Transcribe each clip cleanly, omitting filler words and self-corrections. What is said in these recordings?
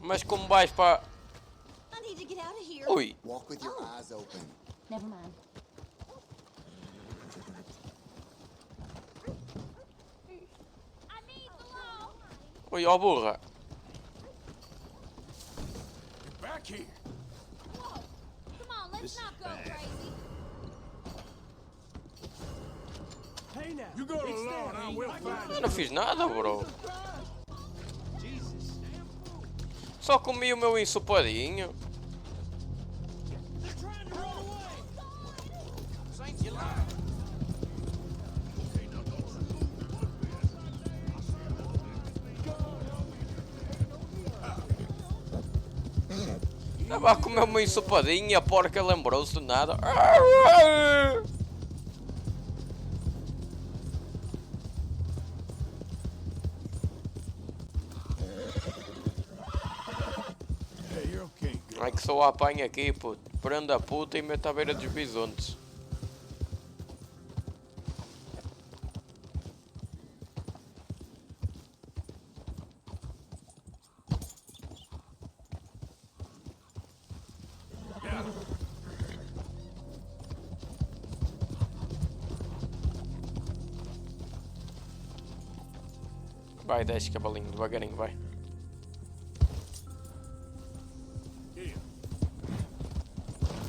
Mas como vais para... Ui. Walk with your eyes open. Never mind. Ui, ó burra. Back here. Whoa. Come on, let's not go crazy. Hey now. You go alone, I will find Eu não fiz nada, bro. Jesus. Só comi o meu ensopadinho. They're trying to run away. Saints, you lie. Estava a comer o meu ensopadinho e a porca lembrou-se de nada. Hey, you're okay, girl. Ai que só a apanha aqui, puto. Prenda a puta e mete à beira dos bisontes. Vai, desce cavalinho, devagarinho, vai.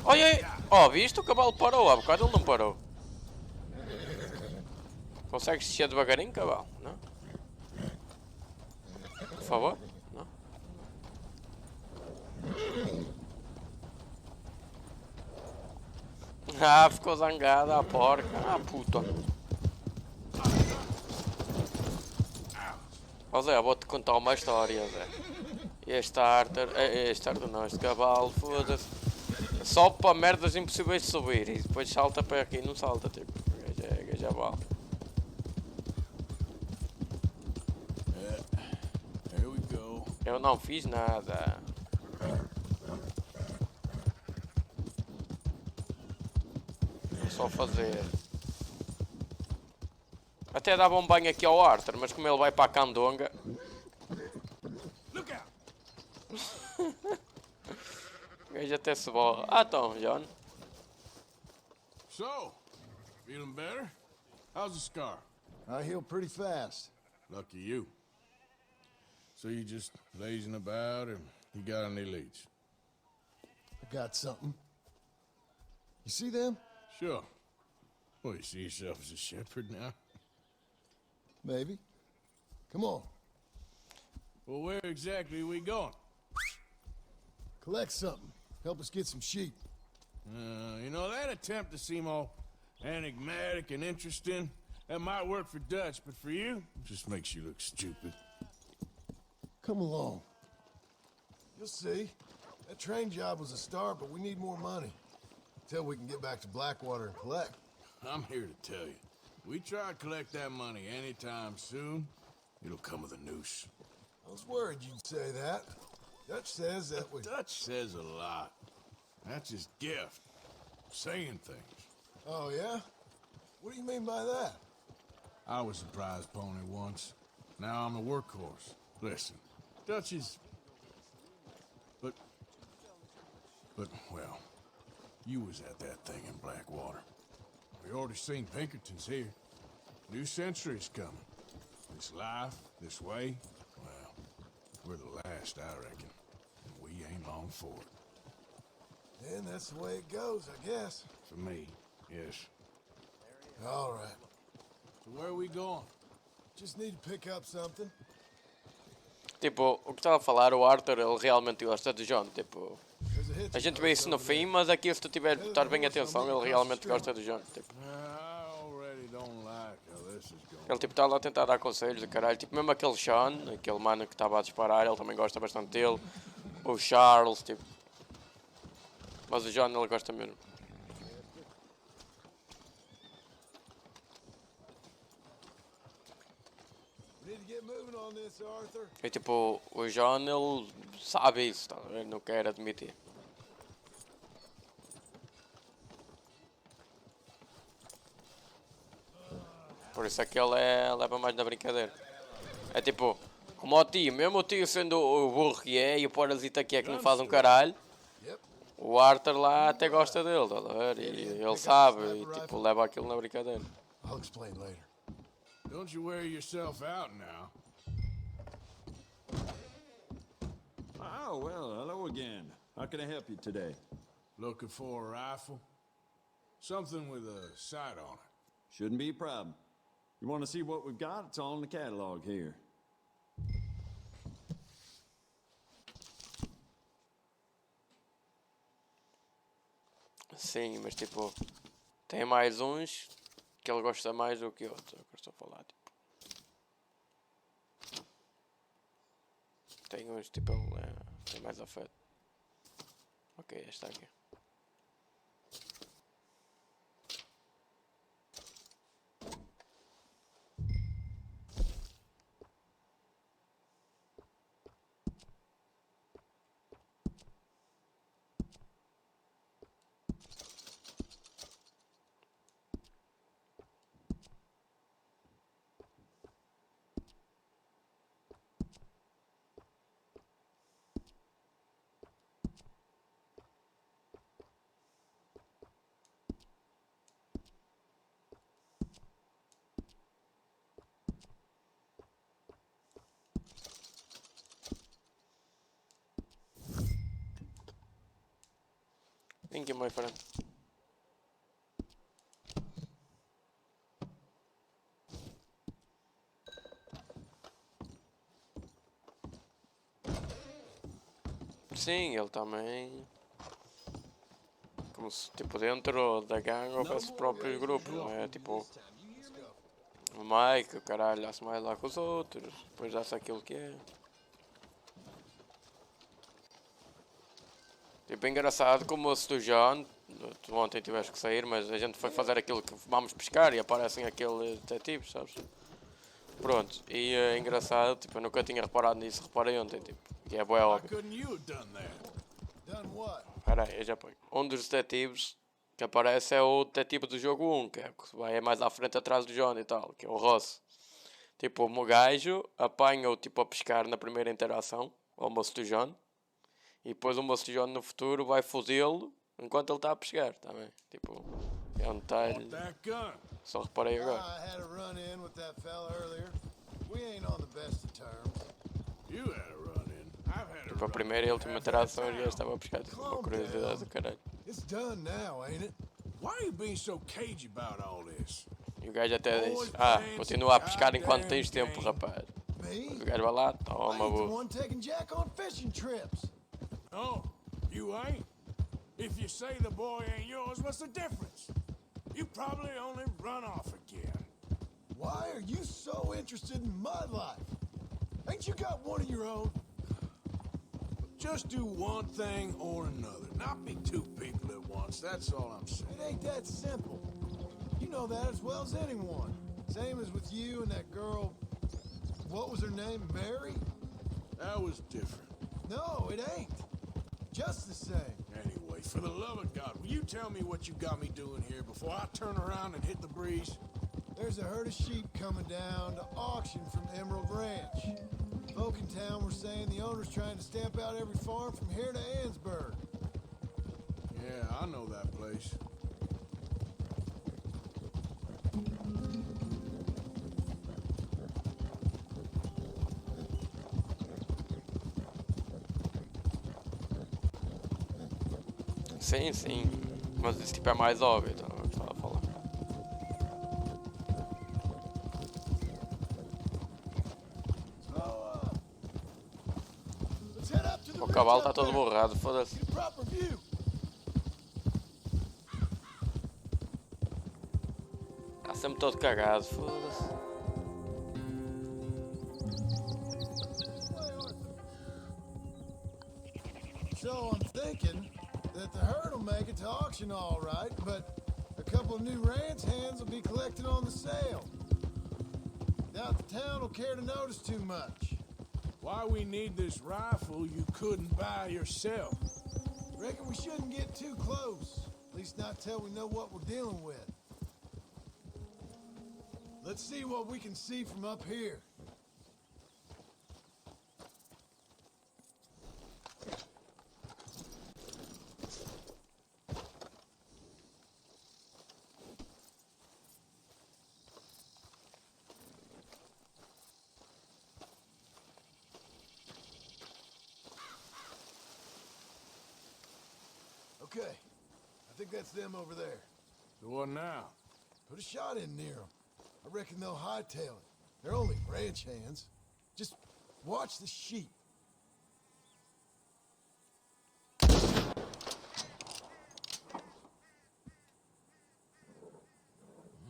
Olha aí! Ó, viste? O cavalo parou, há bocado ele não parou. Consegues descer devagarinho, cavalo? Não? Por favor? Não? Ah, ficou zangada a porca. Ah, puta. Ó Zé, vou-te contar uma história, Zé. Este Arthur não, este cavalo, foda-se. Sobe para merdas impossíveis de subir e depois salta para aqui, não salta, tipo. Gajo é bala. Here we go. Eu não fiz nada. É só fazer. Até dava um banho aqui ao Arthur, mas como ele vai para a candonga. Look out. O gajo até se borra. Ah, então, John. So, feeling better? How's the scar? I heal pretty fast. Lucky you. So you just lazing about, or you got any leads? I got something. You see them? Sure. Well, you see yourself as a shepherd now? Maybe. Come on. Well, where exactly are we going? Collect something. Help us get some sheep. You know, that attempt to seem all enigmatic and interesting, that might work for Dutch, but for you, it just makes you look stupid. Come along. You'll see. That train job was a start, but we need more money. Until we can get back to Blackwater and collect. I'm here to tell you, we try to collect that money anytime soon, it'll come with a noose. I was worried you'd say that. Dutch says that we... Dutch says a lot. That's his gift. Saying things. Oh, yeah? What do you mean by that? I was a prize pony once. Now I'm a workhorse. Listen, Dutch is... But, well, you was at that thing in Blackwater. We already seen Pinkertons here. New century's coming. This life, this way, well, we're the last, I reckon. And we ain't long for it. And that's the way it goes, I guess. For me, yes. All right. So where are we going? Just need to pick up something. Tipo, o que estava a falar, o Arthur, ele realmente gosta de John, tipo... There's a hitch A gente vê isso no fim, mas aqui se tu tiver de prestar bem atenção, ele realmente gosta de John, tipo... I already don't like how this is going. Ele tipo está lá a tentar dar conselhos, caralho, tipo mesmo aquele Sean, aquele mano que estava a disparar, ele também gosta bastante dele. O Charles, tipo... Mas o John ele gosta mesmo. We need to get moving on this, Arthur. E tipo, o John ele sabe isso, tá? Ele não quer admitir. Por isso é que ele leva mais na brincadeira. É tipo, Como o tio, mesmo o tio sendo o burro que é e o parasita que é que não faz um caralho, Yep. o Arthur lá até gosta dele, tá a ver? E ele sabe e tipo leva aquilo na brincadeira. I'll explain later. Don't you wear yourself out now. Oh, well, hello again. How can I help you today? Looking for a rifle? Something with a sight on it. Shouldn't be a problem. You want to see what we've got? It's all in the catalog here. Sim, mas tipo, tem mais uns que ele gosta mais do que outros, é o que eu estou a falar, tipo. Tem uns tipo, ele tem mais afeto. Ok, esta aqui. Thank you, my friend. Sim, ele também. Como se tipo dentro da gangue houvesse próprios grupos, não é? Tipo. O Mike, o caralho, dá-se mais lá com os outros, depois dá-se aquilo que é. Tipo, é engraçado como o moço do John, tu ontem tiveste que sair, mas a gente foi fazer aquilo que vamos pescar e aparecem aqueles detetives, sabes? Pronto, e é engraçado, tipo, eu nunca tinha reparado nisso, reparei ontem, tipo, que é bué Why óbvio. couldn't you have done that? Done what? Espera aí, eu já ponho. Um dos detetives que aparece é o detetive do jogo 1, que é mais à frente atrás do John e tal, que é o Ross. Tipo, o gajo apanha-o tipo a pescar na primeira interação, ao moço do John. E depois o moço do John no futuro vai fodê-lo enquanto ele está a pescar, tá bem? Tipo, é um detalhe. That gun. Só reparei agora. I had a run-in with that fella earlier. We ain't on the best of terms. You had a run-in. I've had a Tipo, a run-in. primeira e a última Half that interação e o gajo town. estava a pescar. Tipo, uma Calm curiosidade down. do caralho. It's done now, ain't it? Why are you being so cagey about all this? E o gajo até diz: Ah, continua a pescar enquanto tens tempo, rapaz. Me? O gajo vai lá, I toma, ain't the burro. one taking Jack on fishing trips. No, you ain't. If you say the boy ain't yours, what's the difference? You probably only run off again. Why are you so interested in my life? Ain't you got one of your own? Just do one thing or another. Not be two people at once. That's all I'm saying. It ain't that simple. You know that as well as anyone. Same as with you and that girl. What was her name? Mary? That was different. No, it ain't. Just the same. Anyway, for the love of God, will you tell me what you got me doing here before I turn around and hit the breeze? There's a herd of sheep coming down to auction from Emerald Ranch. Folk in town were saying the owner's trying to stamp out every farm from here to Ansburg. Yeah, I know that place. Sim, sim. Mas isso tipo é mais óbvio, então eu estava a falar. Slow up. Let's head up to the O ridge cavalo up está todo there. borrado, foda-se. Get a proper view. Está sempre todo cagado, foda-se. So I'm thinking that the herd will make it to auction all right, but a couple of new ranch hands will be collecting on the sale. Doubt the town will care to notice too much. Why we need this rifle you couldn't buy yourself? Reckon we shouldn't get too close. At least not till we know what we're dealing with. Let's see what we can see from up here. Okay, I think that's them over there. So what now? Put a shot in near them. I reckon they'll hightail it. They're only ranch hands. Just watch the sheep.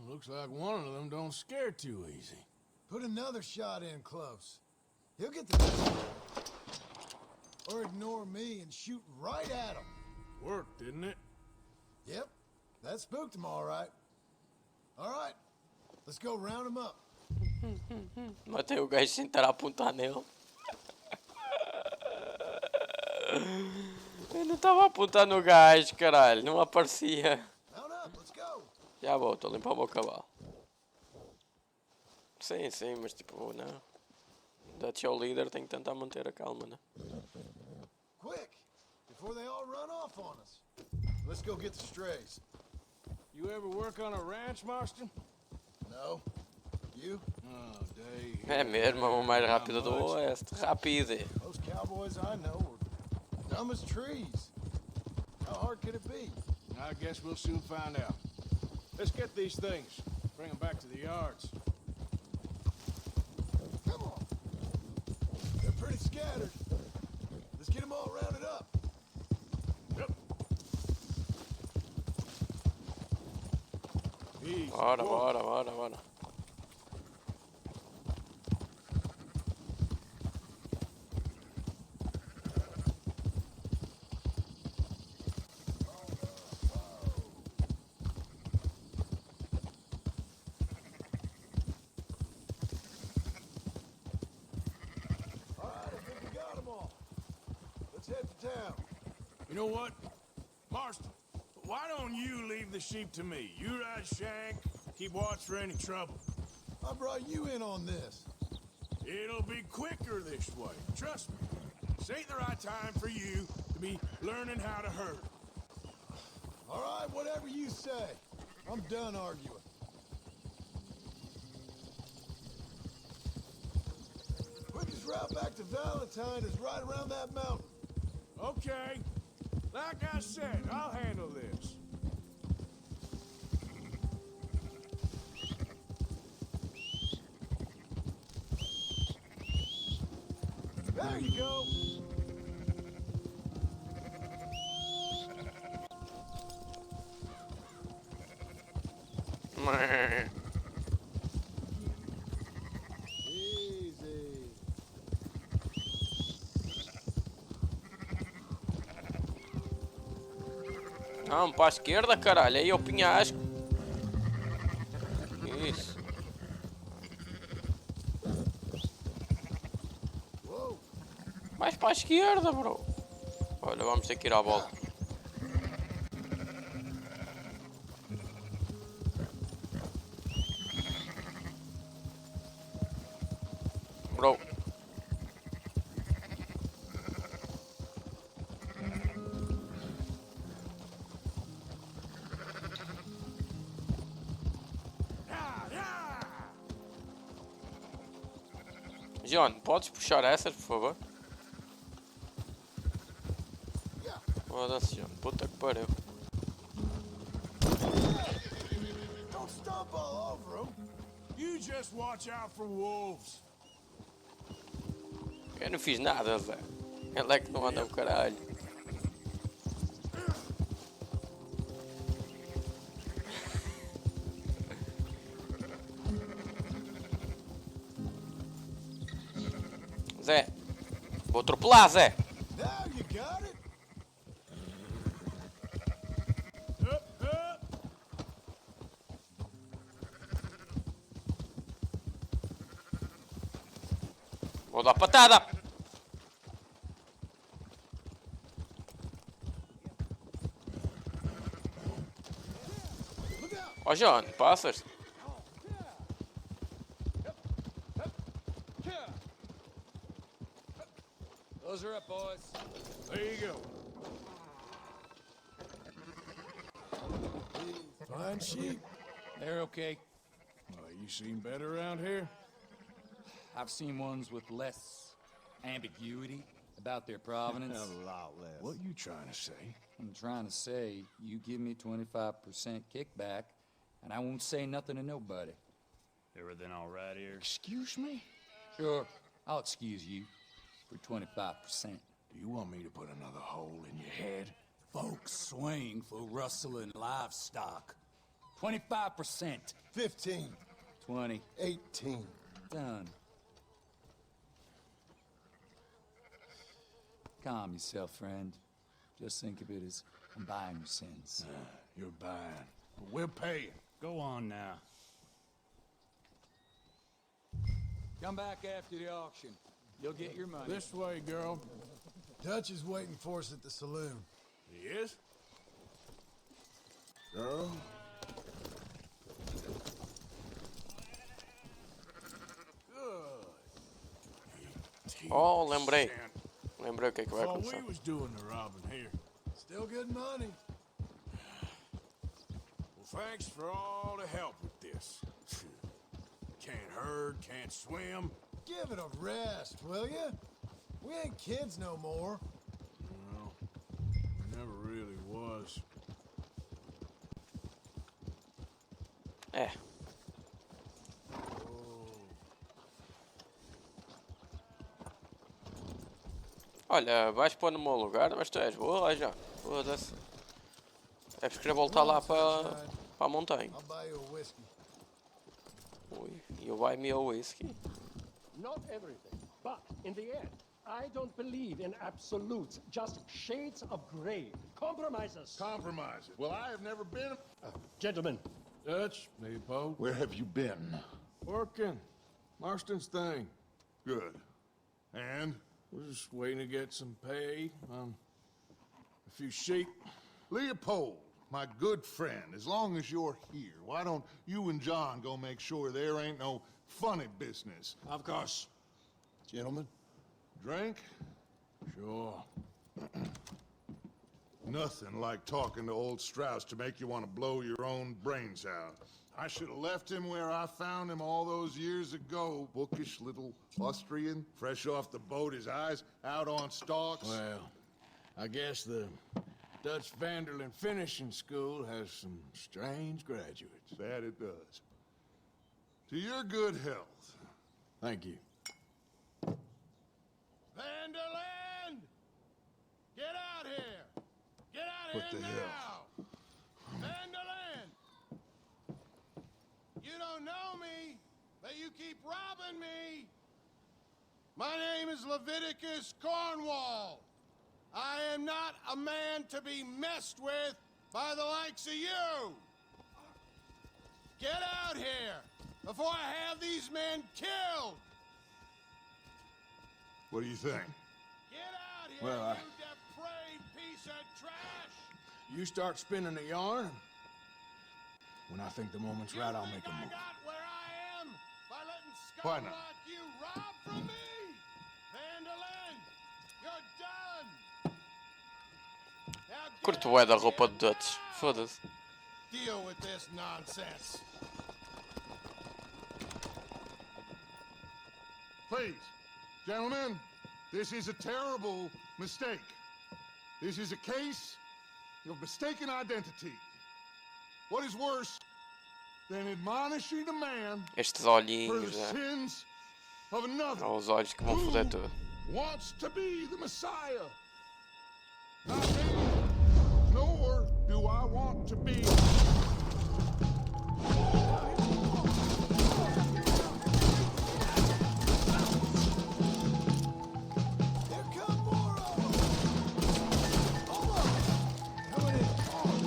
Looks like one of them don't scare too easy. Put another shot in close. He'll get the... Or ignore me and shoot right at him. Worked, didn't it? Yep, that spooked him all right. All right, let's go round him up. Matei o gajo sem tentar apontar nele. Eu não estava a apontar no gajo, caralho. Não aparecia. Mount up, let's go. Já vou, estou a limpar o meu cavalo. Sim, sim, mas tipo, não. Dutch é o líder, tem que tentar manter a calma, né? Quick, before they all run off on us. Let's go get the strays. You ever work on a ranch, Marston? No? You? Oh, Dave. É mesmo, a mão mais rápida do oeste. Rápido. Most cowboys I know are dumb as trees. How hard could it be? I guess we'll soon find out. Let's get these things. Bring them back to the yards. Come on. They're pretty scattered. Let's get them all rounded up. Yep. Easy. Bora, Whoa. bora, bora, bora. All right, I think we got them all. Let's head to town. You know what? Marston, why don't you leave the sheep to me? You ride Shank, keep watch for any trouble. I brought you in on this. It'll be quicker this way. Trust me. This ain't the right time for you to be learning how to herd. All right, whatever you say. I'm done arguing. Quickest route back to Valentine is right around that mountain. Okay. Like I said, I'll handle this. There you go. Easy. Não, para a esquerda, caralho. Aí é o penhasco. Isso. Whoa. Mais para a esquerda, bro. Olha, vamos ter que ir à volta. Bro. John, podes puxar essas, por favor? Foda-se, John. Puta que pariu. Don't stomp all over him. You just watch out for wolves. Eu não fiz nada, Zé. Ele é que não anda o caralho. Zé. Vou atropelar, Zé. Now you got it. Up, up. Vou dar patada. Look out. Ó, John, passas? Those are up, boys. There you go. Fine sheep. They're okay. You seen better around here? I've seen ones with less ambiguity. About their provenance? A lot less. What you trying to say? I'm trying to say, you give me 25% kickback, and I won't say nothing to nobody. Everything all right here? Excuse me? Sure, I'll excuse you for 25%. Do you want me to put another hole in your head? Folks swing for rustling livestock. 25%. 15. 20. 18. Done. Calm yourself, friend. Just think of it as I'm buying your sins. You're buying, but we're paying. Go on now. Come back after the auction. You'll get your money. This way, girl. Dutch is waiting for us at the saloon. He is? Girl? Good. Oh, lembrei. Lembrei o que é que vai All acontecer. we was doing the robbing here. Still good money. Well, thanks for all the help with this. Can't herd, can't swim. Give it a rest, will ya? We ain't kids no more. No, never really was. É. Olha, vais pôr no meu lugar, mas tu és boa já. Foda-se. É porque querer voltar lá para a montanha. I'll buy you a whiskey. Ui, you buy me a whiskey. Not everything, but in the end, I don't believe in absolutes, just shades of gray. Compromises. Compromises. Well, I have never been. Gentlemen, Dutch, Leopold. Where have you been? Working. Marston's thing. Good. And? We're just waiting to get some pay on a few sheep. Leopold, my good friend, as long as you're here, why don't you and John go make sure there ain't no funny business? Of course. Gentlemen, drink? Sure. Nothing like talking to old Strauss to make you want to blow your own brains out. I should have left him where I found him all those years ago. Bookish little Austrian, fresh off the boat, his eyes out on stalks. Well, I guess the Dutch Vanderlyn Finishing School has some strange graduates. That it does. To your good health. Thank you. Vanderland! Get out here! Get out What here the now! hell? Vanderland! You don't know me, but you keep robbing me! My name is Leviticus Cornwall. I am not a man to be messed with by the likes of you! Get out here before I have these men killed! What do you think? Get out here, Well, you depraved piece of trash! You start spinning the yarn. When I think the moment's right, I'll make a I move. got where I am by letting Why scum not? like you rob from me! Vandalin, you're done! Now get Curto out bué da of roupa here de Dutch. now! Foda-se. Deal with this nonsense. Please, gentlemen, this is a terrible mistake. This is a case of mistaken identity. What is worse than admonishing a man Estes for the olhinhos, né? sins of another São os olhos que vão foder tudo. who wants to be the Messiah? Not me, nor do I want to be. Here come more of them! Hold on! Coming in hard.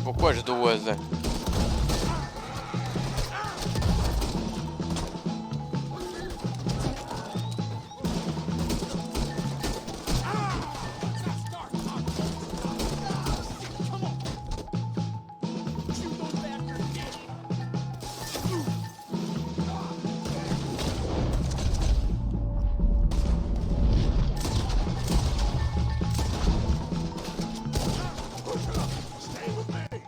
Vou com as duas, é. Stay with me.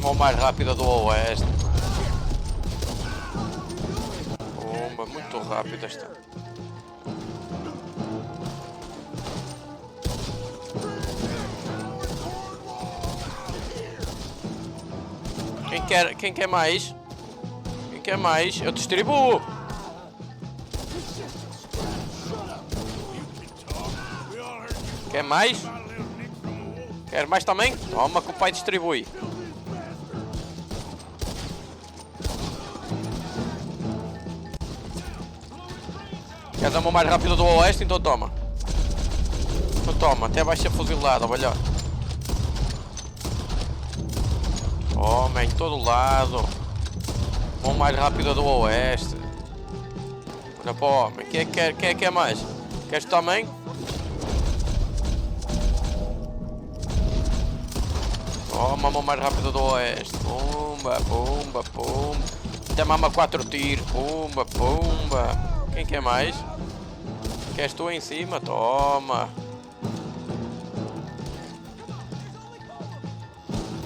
Mão mais rápida do oeste. Pumba, muito rápida esta. Quem quer mais? Quem quer mais? Eu distribuo. Quer mais? Quer mais também? Toma que o pai distribui. Queres a mão mais rápida do oeste? Então toma. Então toma, até vais ser fuzilado, olha. Toma, em todo lado. Mão mais rápida do oeste. Olha para o homem. Quem quer mais? Queres também? Toma, a mão mais rápida do oeste. Pumba, pumba, pumba. Até mama 4 tiros. Pumba, pumba. Quem quer mais? Queres tu em cima? Toma.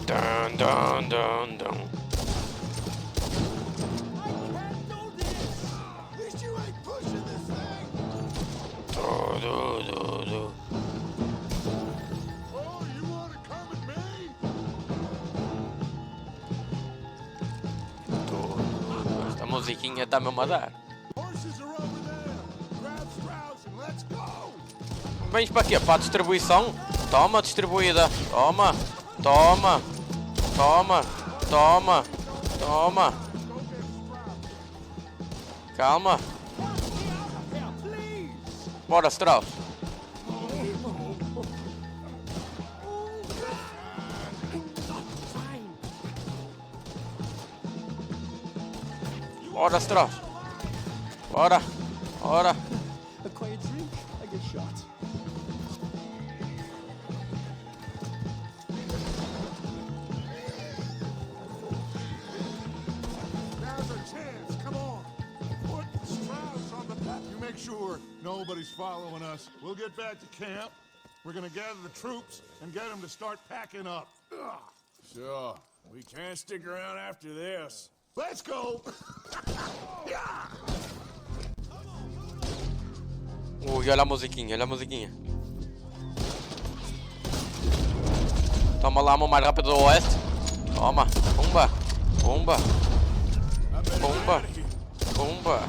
Dun, dun, dun, dun. Esta musiquinha está mesmo a dar. Vens para quê? Para a distribuição? Toma, distribuída. Toma, toma, toma, toma, toma. Calma. Bora, Strauss. Bora, Strauss. Bora, bora. Acquire a drink, I get shot. Now's our chance. Come on. Put Strauss on the path. You make sure nobody's following us. We'll get back to camp. We're gonna gather the troops and get them to start packing up. Ugh. Sure. We can't stick around after this. Let's go. Olha a musiquinha, olha a musiquinha. Toma lá a mão mais rápida do oeste. Toma, pumba, pumba, pumba, pumba.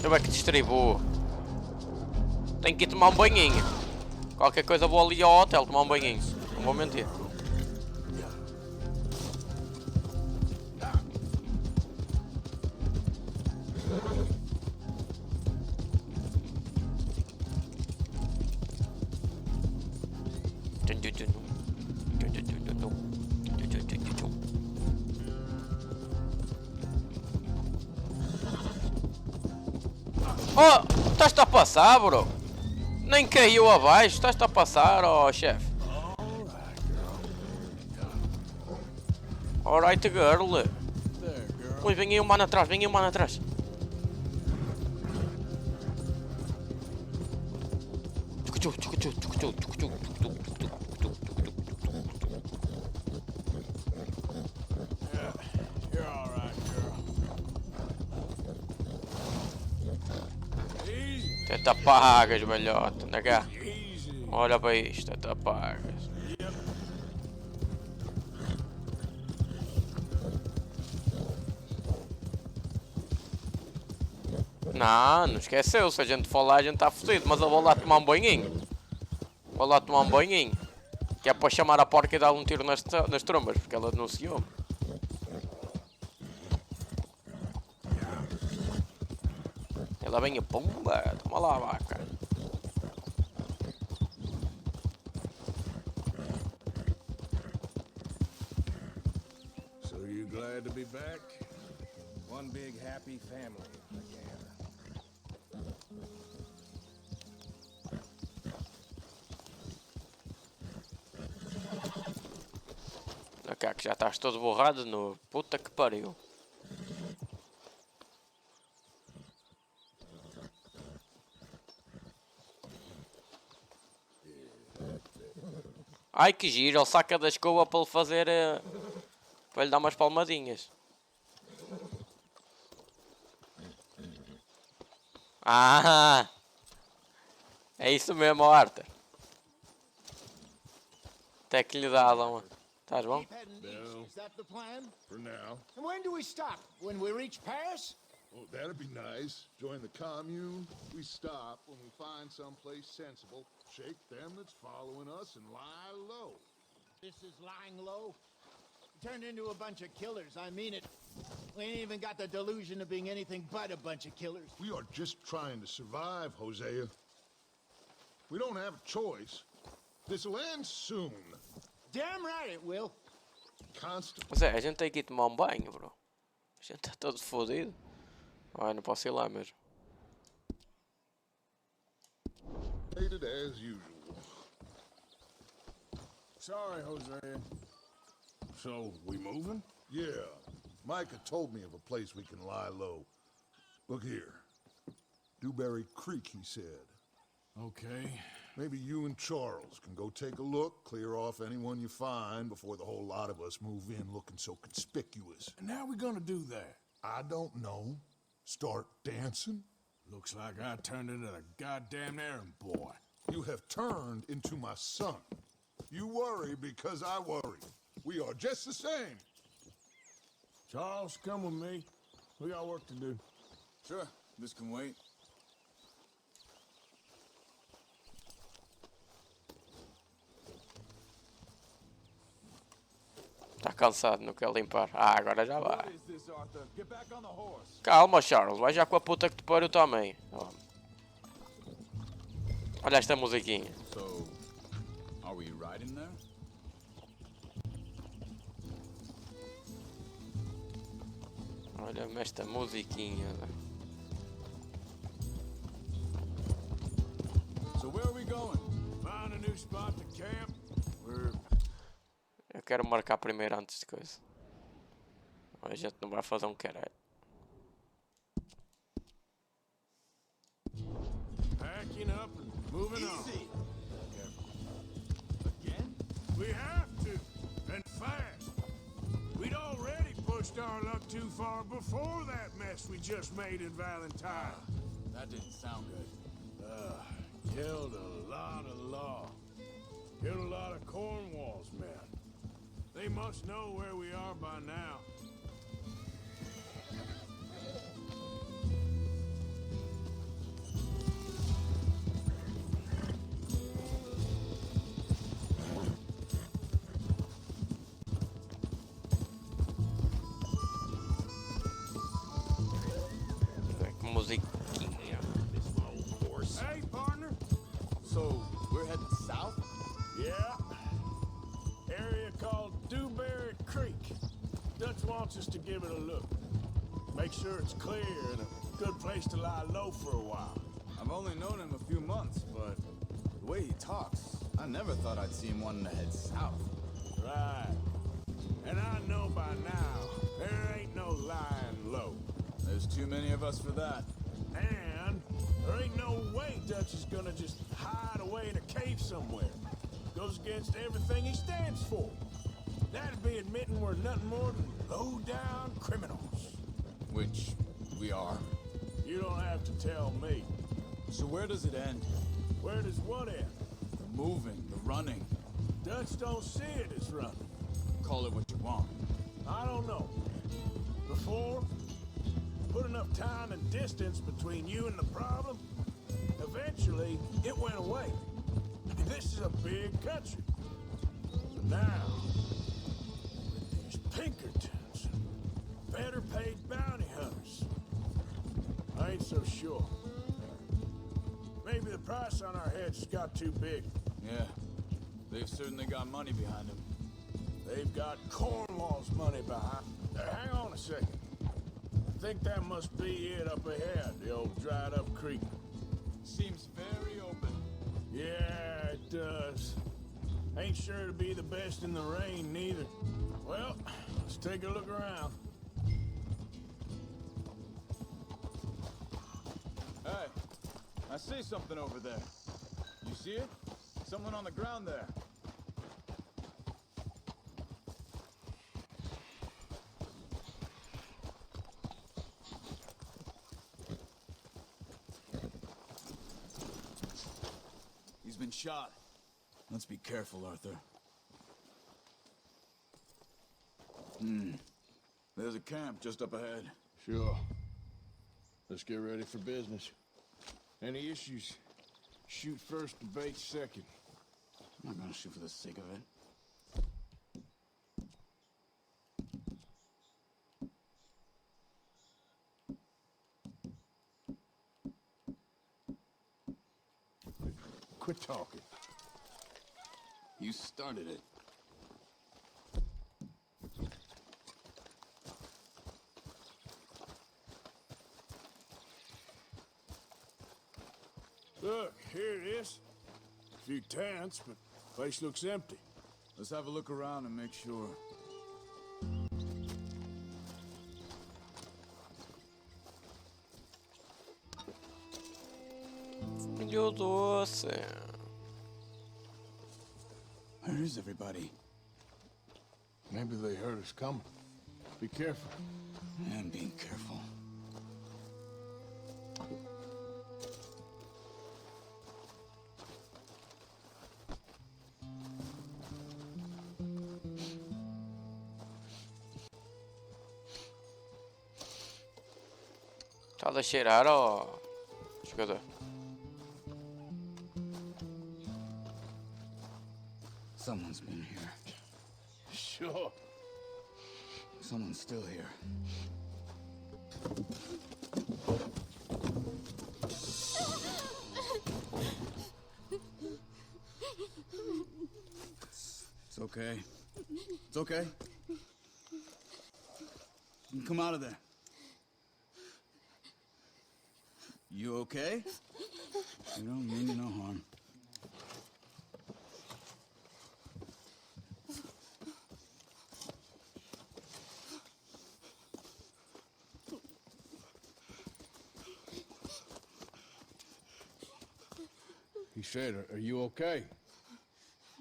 Eu é que distribuo. Tenho que ir tomar um banhinho. Qualquer coisa vou ali ao hotel tomar um banhinho. Não vou mentir. Oh, estás-te a passar, bro? Nem caiu abaixo, estás-te a passar, oh chefe. Alright, girl. Ui, vem aí um mano atrás, vem aí um mano atrás. You're all right, girl. Easy, Até te apagas, velhote. Anda cá. easy. Olha para isto, até te apagas. Não esqueceu. Se a gente for lá, a gente está fodido. Mas eu vou lá tomar um banhinho. Vou lá tomar um banhinho. Que é para chamar a porca e dar um tiro nas trombas. Porque ela denunciou-me. Ela vem a pumba. Toma lá, vaca. So you glad to be back? One big happy family again. Olha cá que já estás todo borrado no... Puta que pariu. Ai que giro, ele saca da escova para ele fazer. Para lhe dar umas palmadinhas. Ah! É isso mesmo, Arthur. Até que lhe dá lá uma. Estás bom? No, Is that the plan? for now. And when do we stop? When we reach Paris? Oh, that'd be nice. Join the commune. We stop when we find someplace sensible. Shake them that's following us and lie low. This is lying low. Turned into a bunch of killers. I mean it. We ain't even got the delusion of being anything but a bunch of killers. We are just trying to survive, Hosea. We don't have a choice. This'll end soon. Damn right it will. Constant. Mas é, a gente tem que ir tomar um banho, bro. A gente está todo fodido. Ai, não posso ir lá mesmo. Hated as usual. Sorry, Hosea. So, we moving? Yeah. Micah told me of a place we can lie low. Look here. Dewberry Creek, he said. Okay. Maybe you and Charles can go take a look, clear off anyone you find before the whole lot of us move in looking so conspicuous. And how we gonna do that? I don't know. Start dancing? Looks like I turned into a goddamn errand boy. You have turned into my son. You worry because I worry. We are just the same. Charles, come with me. We got work to do. Sure, this can wait. Está cansado, não quer limpar. Ah, agora já vai. Calma, Charles, vai já com a puta que te pariu também. Olha esta musiquinha. So, are we riding there? Olha-me esta musiquinha. So where are we going? Find a new spot to camp. Eu quero marcar primeiro antes de coisa. A gente não vai fazer um caralho. Packing up and moving Easy. on. Again? We have to, and fast. We'd already pushed our luck too far before that mess we just made in Valentine. That didn't sound good. Killed a lot of law. Killed a lot of Cornwall's men. They must know where we are by now. Que musiquinha. Hey, partner. So, we're heading south? Yeah. Area called Dewberry Creek. Dutch wants us to give it a look. Make sure it's clear and a good place to lie low for a while. I've only known him a few months, but the way he talks, I never thought I'd see him wanting to head south. Right. And I know by now, there ain't no lying low. There's too many of us for that. And there ain't no way Dutch is gonna just hide away in a cave somewhere. Goes against everything he stands for. That'd be admitting we're nothing more than low-down criminals. Which we are. You don't have to tell me. So where does it end? Where does what end? The moving, the running. Dutch don't see it as running. Call it what you want. I don't know. Before, put enough time and distance between you and the problem, eventually it went away. This is a big country. But now, with these Pinkertons and better paid bounty hunters, I ain't so sure. Maybe the price on our heads got too big. Yeah, they've certainly got money behind them. They've got Cornwall's money behind. Hang on a second. I think that must be it up ahead, the old dried up creek. Seems very open. Yeah, it does. Ain't sure to be the best in the rain, neither. Well, let's take a look around. Hey, I see something over there. You see it? Someone on the ground there. Dude's been shot. Let's be careful, Arthur. There's a camp just up ahead. Sure. Let's get ready for business. Any issues? Shoot first, debate second. I'm not gonna shoot for the sake of it. Quit talking. You started it. Look, here it is. A few tents, but place looks empty. Let's have a look around and make sure. Milho doce. Where is everybody? Maybe they heard us coming. Be careful. I'm being careful. Tá a cheirar, ó. Jogador. Someone's been here. Sure. Someone's still here. It's okay. It's okay. You can come out of there. You okay? You don't mean you no harm. He said, are you okay?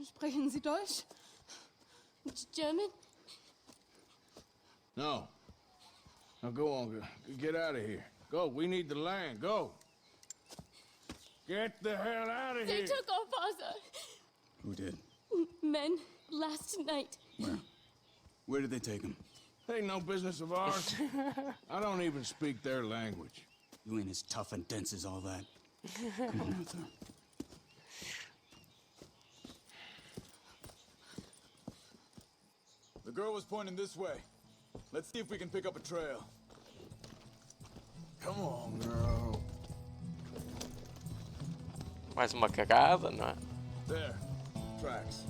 Sprechen Sie Deutsch? German? No. Now go on, get out of here. Go, we need the land, go. Get the hell out of They here. took our father. Who did? Men last night. Where? Where did they take him? Ain't no business of ours. I don't even speak their language. You ain't as tough and dense as all that. Come on, Arthur. The girl was pointing this way. Let's see if we can pick up a trail. Come on, girl. Mais uma cagada, não é? There. Tracks.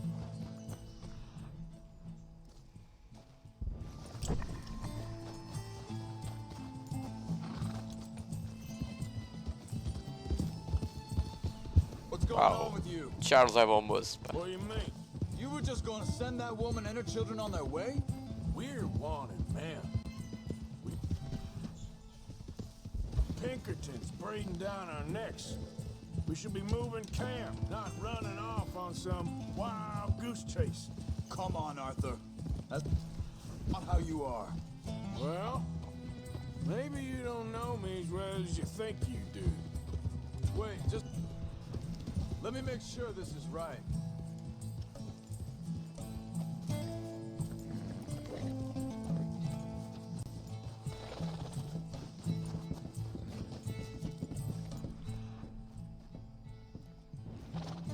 What's going on with you? Charles é bom moço, pá. What do you mean? You were just going to send that woman and her children on their way? We're wanted, man. Pinkertons breathing down our necks. We should be moving camp, not running off on some wild goose chase. Come on, Arthur. That's not how you are. Well, maybe you don't know me as well as you think you do. Wait, just... let me make sure this is right.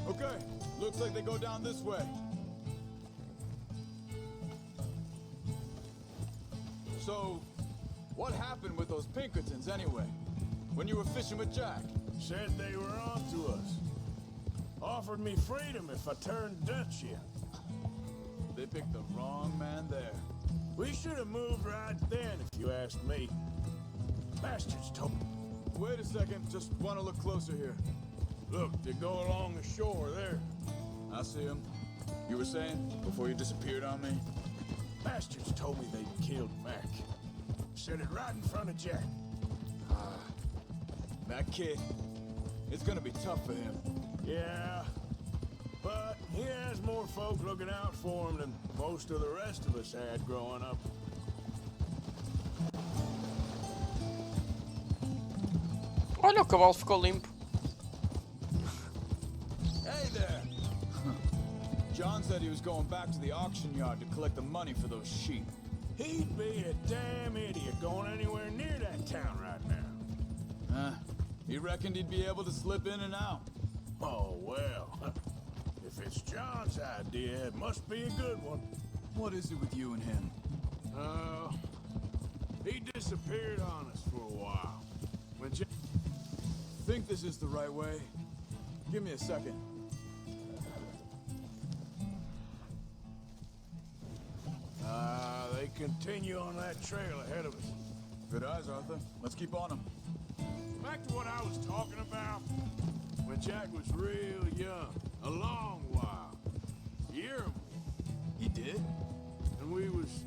Okay, looks like they go down this way. So, what happened with those Pinkertons anyway? When you were fishing with Jack? Said they were on to us. Offered me freedom if I turned Dutch in. They picked the wrong man there. We should have moved right then, if you asked me. Bastards told me. Wait a second, just want to look closer here. Look, they go along the shore there. I see him. You were saying, before you disappeared on me? Bastards told me they'd killed Mac. Said it right in front of Jack. That kid, it's gonna be tough for him. Yeah, but he has more folk looking out for him than most of the rest of us had growing up. Olha, o cavalo ficou limpo. Hey, John said he was going back to the auction yard to collect the money for those sheep. He'd be a damn idiot going anywhere near that town right now. He reckoned he'd be able to slip in and out. Oh, well. If it's John's idea, it must be a good one. What is it with you and him? He disappeared on us for a while. When Think this is the right way? Give me a second. They continue on that trail ahead of us. Good eyes, Arthur. Let's keep on them. Back to what I was talking about. When Jack was real young, a long while. A year or more. He did? And we was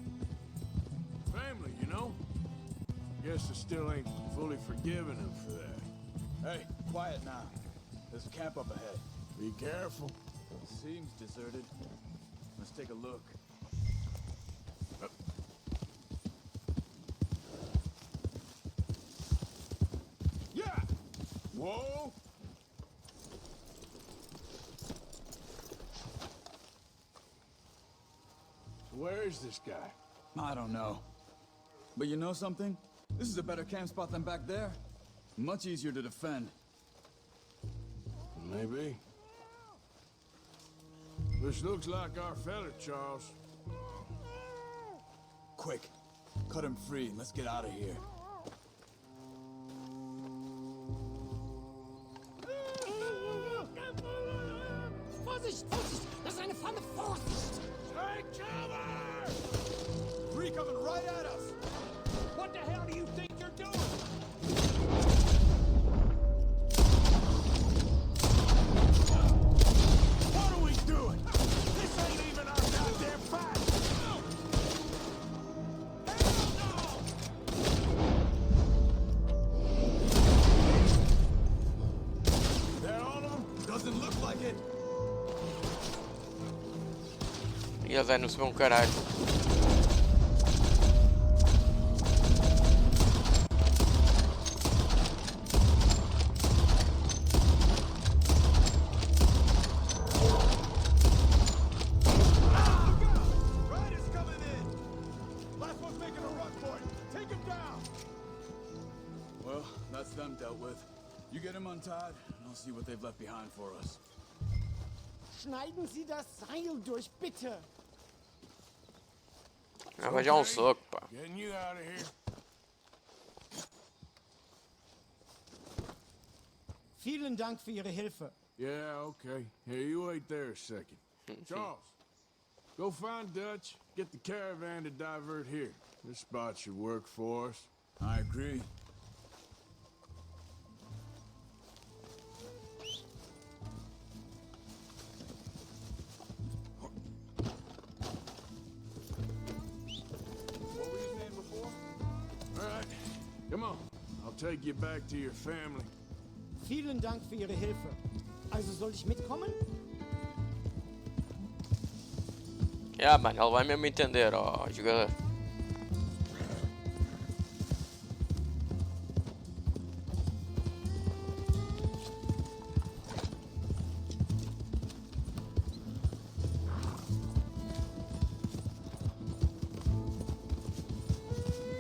family, you know? Guess I still ain't fully forgiven him for that. Hey, quiet now. There's a camp up ahead. Be careful. Seems deserted. Let's take a look. Yeah! Whoa! Where is this guy? I don't know. But you know something? This is a better camp spot than back there. Much easier to defend. Maybe. This looks like our fella, Charles. Quick, cut him free and let's get out of here. Vorsicht, Vorsicht! Das ist eine Pfanne! Vorsicht! Take cover! Three coming right at us! What the hell do you think you're doing? What are we doing? This ain't even our goddamn fight! They're on them? Doesn't look like it. E eles aí não se vão caralho. Riders coming in! Last one's making a run for it. Take him down! Well, that's them dealt with. You get him untied, and I'll see what they've left behind for us. Schneiden Sie das Seil durch, bitte. Ah, vai já um soco, pá. Getting you out of here. Vielen Dank für Ihre Hilfe. Yeah, okay. Here, you wait there a second. Charles, go find Dutch, get the caravan to divert here. This spot should work for us. I agree. What were you saying before? All right, come on. I'll take you back to your family. Vielen Dank für Ihre Hilfe. Also soll ich mitkommen? Yeah, mano, ele vai mesmo entender, ó, jogador.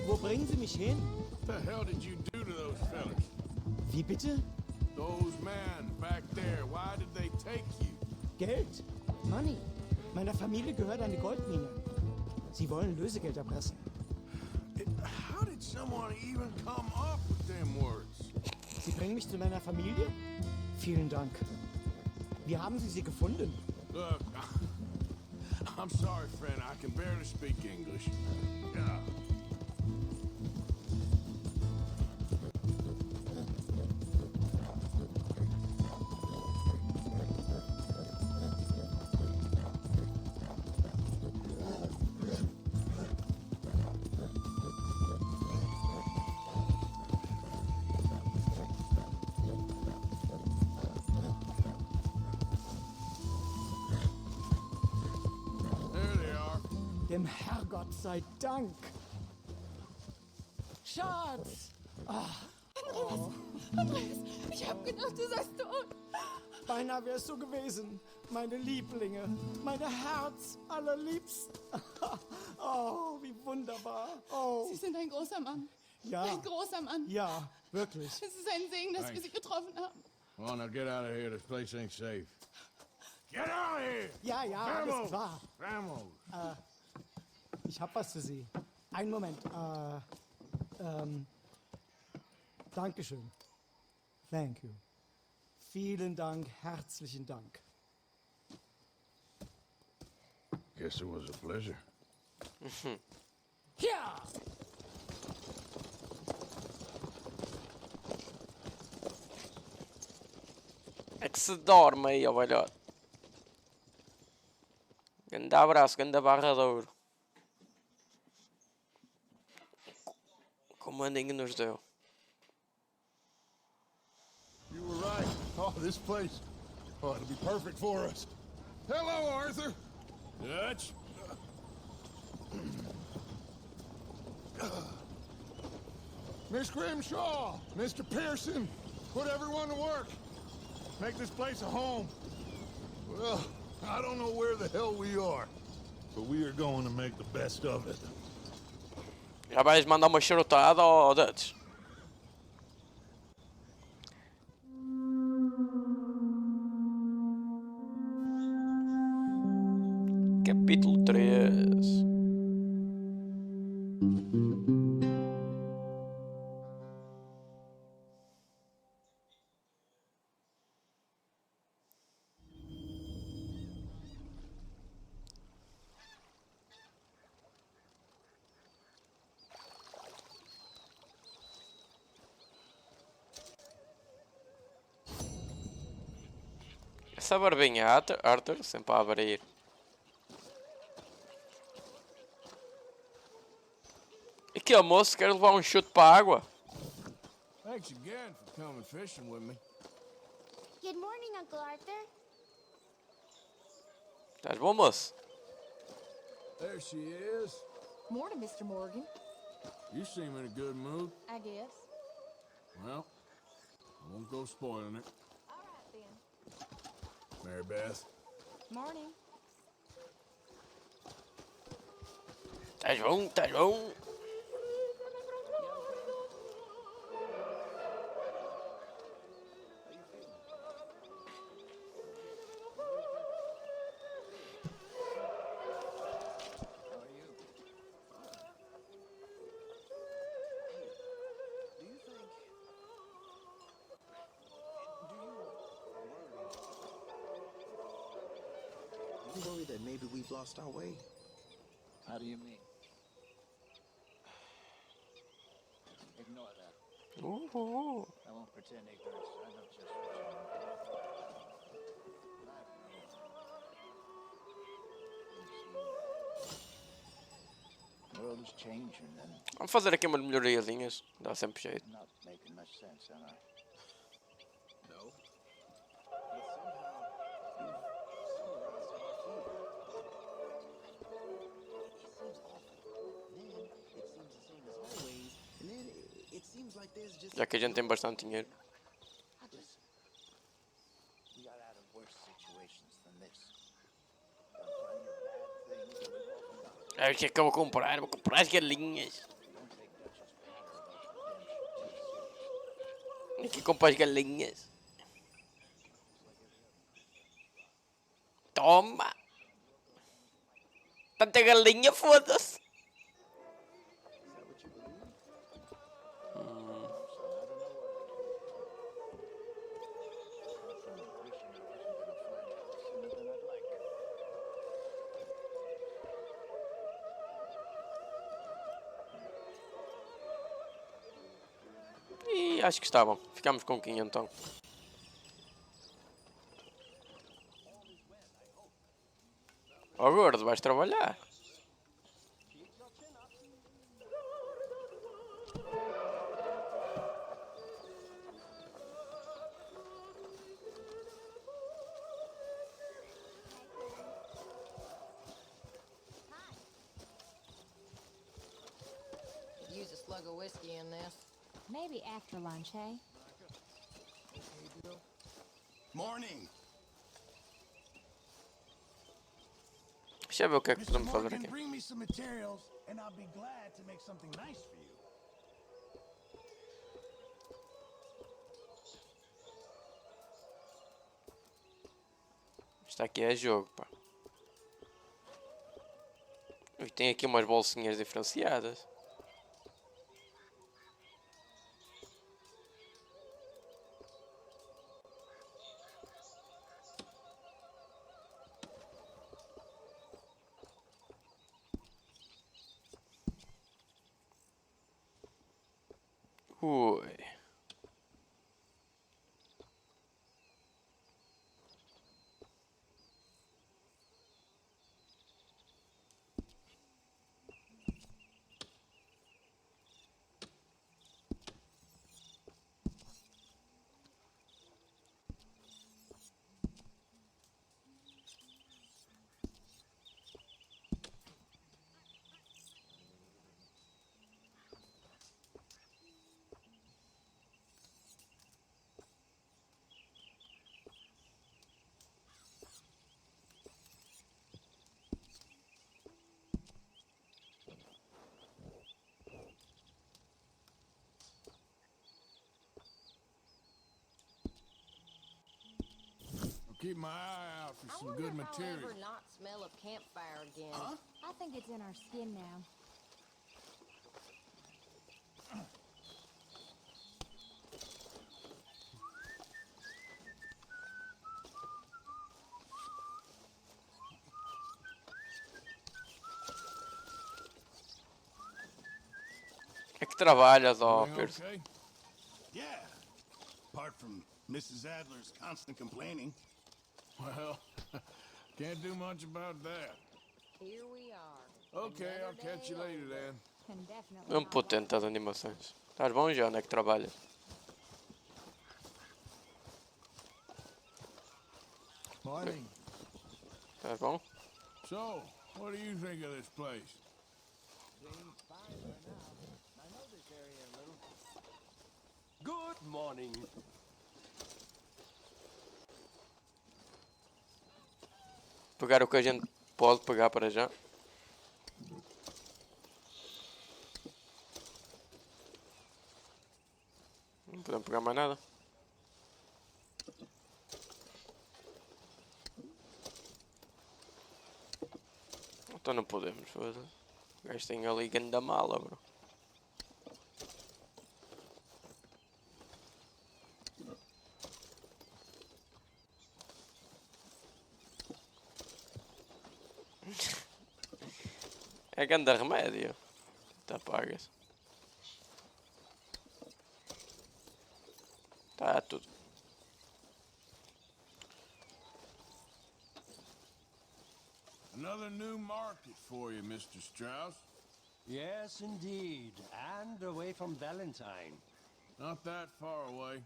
Wo bringen Sie mich hin? What the hell did you do to those fellas? Wie bitte? Those men back there, why did they take you? Geld. Money. Meiner Familie gehört eine Goldmine. Sie wollen Lösegeld erpressen. How did someone even come up with them words? Sie bringen mich zu meiner Familie? Vielen Dank. Wie haben Sie sie gefunden? Look, I'm sorry, friend. I can barely speak English. Yeah. There they are. Dem Herrgott sei Dank. Schatz! Andreas, ich hab gedacht, du seist tot. Beinahe wär's so gewesen. Meine Lieblinge, meine Herz allerliebsten. Oh, wie wunderbar. Oh. Sie sind ein großer Mann. Ja. Ein großer Mann. Ja, wirklich. Es ist ein Segen, dass wir Sie getroffen haben. Come on, now get out of here. This place ain't safe. Get out of here! Ja, ja, alles klar. Vamos! Ich hab was für Sie. Einen Moment. Dankeschön. Thank you. Vielen Dank, herzlichen Dank. Guess it was a pleasure. Ja! É que se dorme aí, ó velhote. Ganda abraço, ganda barradouro. Comandinho nos deu. You were right. Oh, this place. Oh, it'll be perfect for us. Hello, Arthur. Dutch? Miss Grimshaw, Mr. Pearson, put everyone to work. Make this place a home. Well, I don't know where the hell we are, but we are going to make the best of it. Já vais mandar uma charutada ao Dutch. Capítulo 3. Essa barbinha, Arthur, sempre a abrir. E que moço, quer levar um chute para a água? Thanks again for coming fishing with me. Good morning, Uncle Arthur. Estás bom, moço? There she is. Morning, Mr. Morgan. You seem in a good mood. I guess. Well, I won't go spoiling it. All right, then. Mary Beth. Morning. Estás bom, estás bom. You worry that maybe we've lost our way? How do you mean? Ignore that. Uhul. I won't pretend ignorance. I know just what you mean. The world is changing and Vamos fazer aqui umas melhoriazinhas. Dá sempre jeito. not making much sense, am I? No. But somehow, you've summarized how I feel. It seems awful. Then, it seems the same as always. And then, it seems like there's just... Já que a gente tem bastante dinheiro. Listen, we got out of worse situations than this. Done plenty of bad things that we've all forgotten. É o que eu vou comprar as galinhas. Don't take Dutch's patter about redemption too seriously. Aqui comprar as galinhas. Toma! Tanta galinha, foda-se! E acho que está bom. Ficamos com 500 então. Ó gordo, vais trabalhar. Use a slug of whiskey in this. Maybe after lunch, hey? Morning. Deixa eu ver o que é que Mr. podemos fazer Morgan, aqui. bring me some materials, and I'll be glad to make something nice for you. Isto aqui é jogo, pá. E tem aqui umas bolsinhas diferenciadas. Ui. Keep my eye out for some good material. I'll ever not smell a campfire again. I think it's in our skin now. É que trabalhas, ó, Doing Pierce. Okay? Yeah. Apart from Mrs. Adler's constant complaining. Well, can't do much about that. Here we are. Okay, I'll catch you later then. Can definitely Mesmo not potente as animações. Estás bom, já? Onde é que trabalhas? Morning. Estás bom? So, what do you think of this place? Seems fine for now. I know this area a little. Good morning. Pegar o que a gente pode pegar para já. Não podemos pegar mais nada. Então não podemos, foda-se. O gajo tem ali grande mala, bro. É grande remédio. Tá pagas. Tá tudo. Another new market for you, Mr. Strauss. Yes, indeed. And away from Valentine. Not that far away.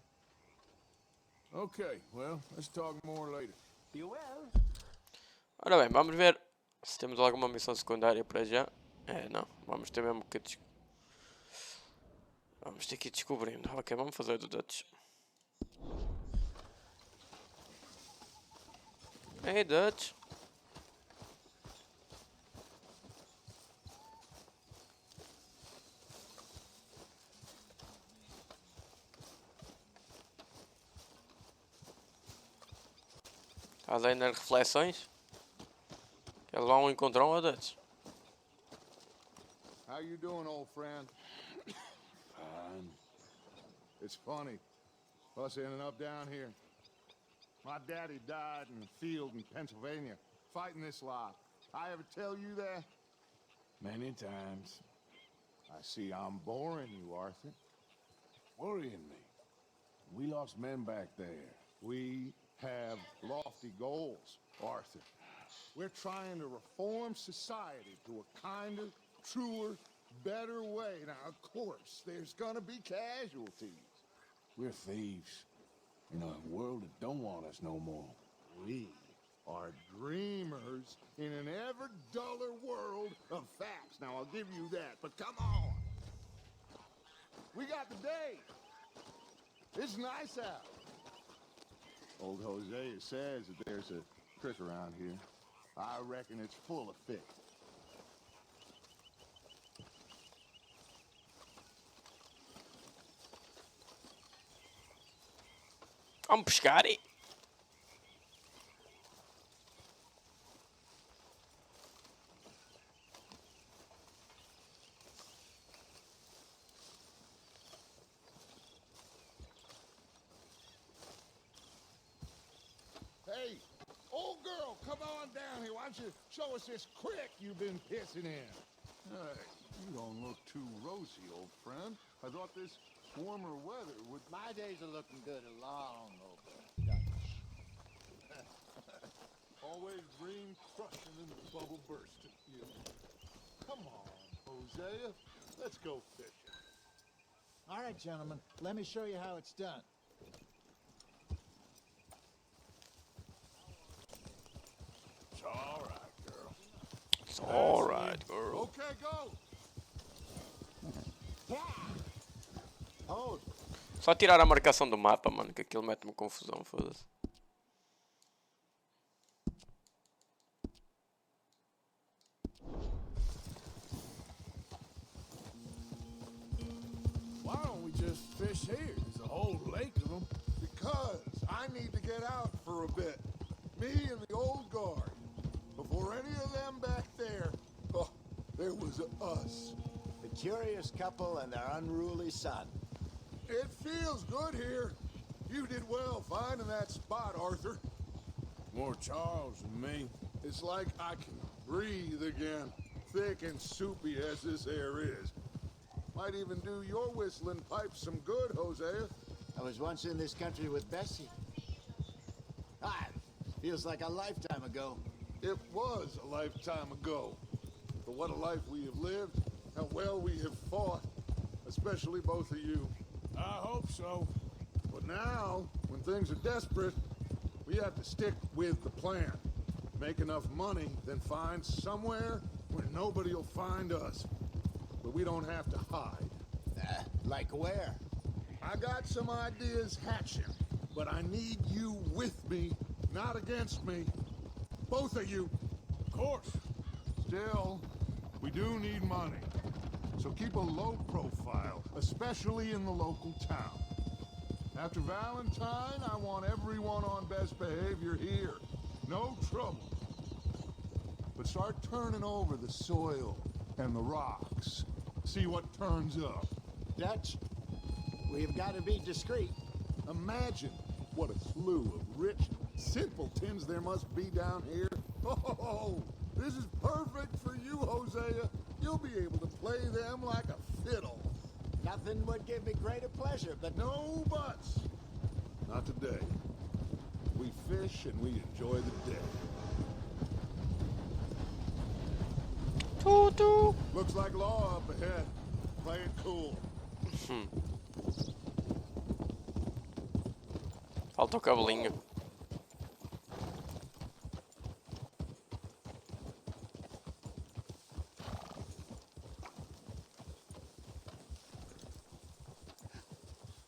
Okay, well, let's talk more later. Be well. Ora bem, vamos ver se temos alguma missão secundária para já. É, não. Vamos ter mesmo que... Vamos ter que ir descobrindo. Ok, vamos fazer o do Dutch. Hey, Dutch. Estás aí nas reflexões? Eles vão encontrar um Dutch. How you doing, old friend? Fine. It's funny, us ending up down here. My daddy died in the field in Pennsylvania, fighting this lot. I ever tell you that? Many times. I see I'm boring you, Arthur. Worrying me. We lost men back there. We have lofty goals, Arthur. We're trying to reform society to a kinder, truer, better way. Now, of course, there's gonna be casualties. We're thieves. In a world that don't want us no more. We are dreamers in an ever duller world of facts. Now, I'll give you that, but come on. We got the day. It's nice out. Old Hosea says that there's a creek around here. I reckon it's full of fish. Vamos pescar e... Hey, old girl, come on down here. Why don't you show us this creek you've been pissing in? Hey, you don't look too rosy, old friend. I thought this warmer weather would... My days are looking good along over Dutch. Always green crushing and bubble bursting. You. Come on, Hosea. Let's go fishing. All right, gentlemen, let me show you how it's done. It's all right, girl. It's all right, girl. Okay, go. Hold. Só tirar a marcação do mapa, mano, que aquilo mete-me confusão, foda-se. Why don't we just fish here? There's a whole lake of them. Because I need to get out for a bit. Me and the old guard. Before any of them back there, oh, there was us. The curious couple and their unruly son. It feels good here. You did well finding that spot, Arthur. More Charles than me. It's like I can breathe again. Thick and soupy as this air is. Might even do your whistling pipes some good, Hosea. I was once in this country with Bessie. Ah, feels like a lifetime ago. It was a lifetime ago. But what a life we have lived. How well we have fought. Especially both of you. I hope so. But now, when things are desperate, we have to stick with the plan. Make enough money, then find somewhere where nobody will find us. But we don't have to hide. Like where? I got some ideas hatching, but I need you with me, not against me. Both of you. Of course. Still, we do need money. So keep a low profile, especially in the local town. After Valentine, I want everyone on best behavior here. No trouble. But start turning over the soil and the rocks. See what turns up. Dutch, we've got to be discreet. Imagine what a slew of rich simpletons there must be down here. Oh, this is perfect for you, Hosea. You'll be able to play them like a fiddle. Nothing would give me greater pleasure, but... No buts. Not today. We fish and we enjoy the day. Tutu. Looks like law up ahead. Play it cool. Falta o cabelinho.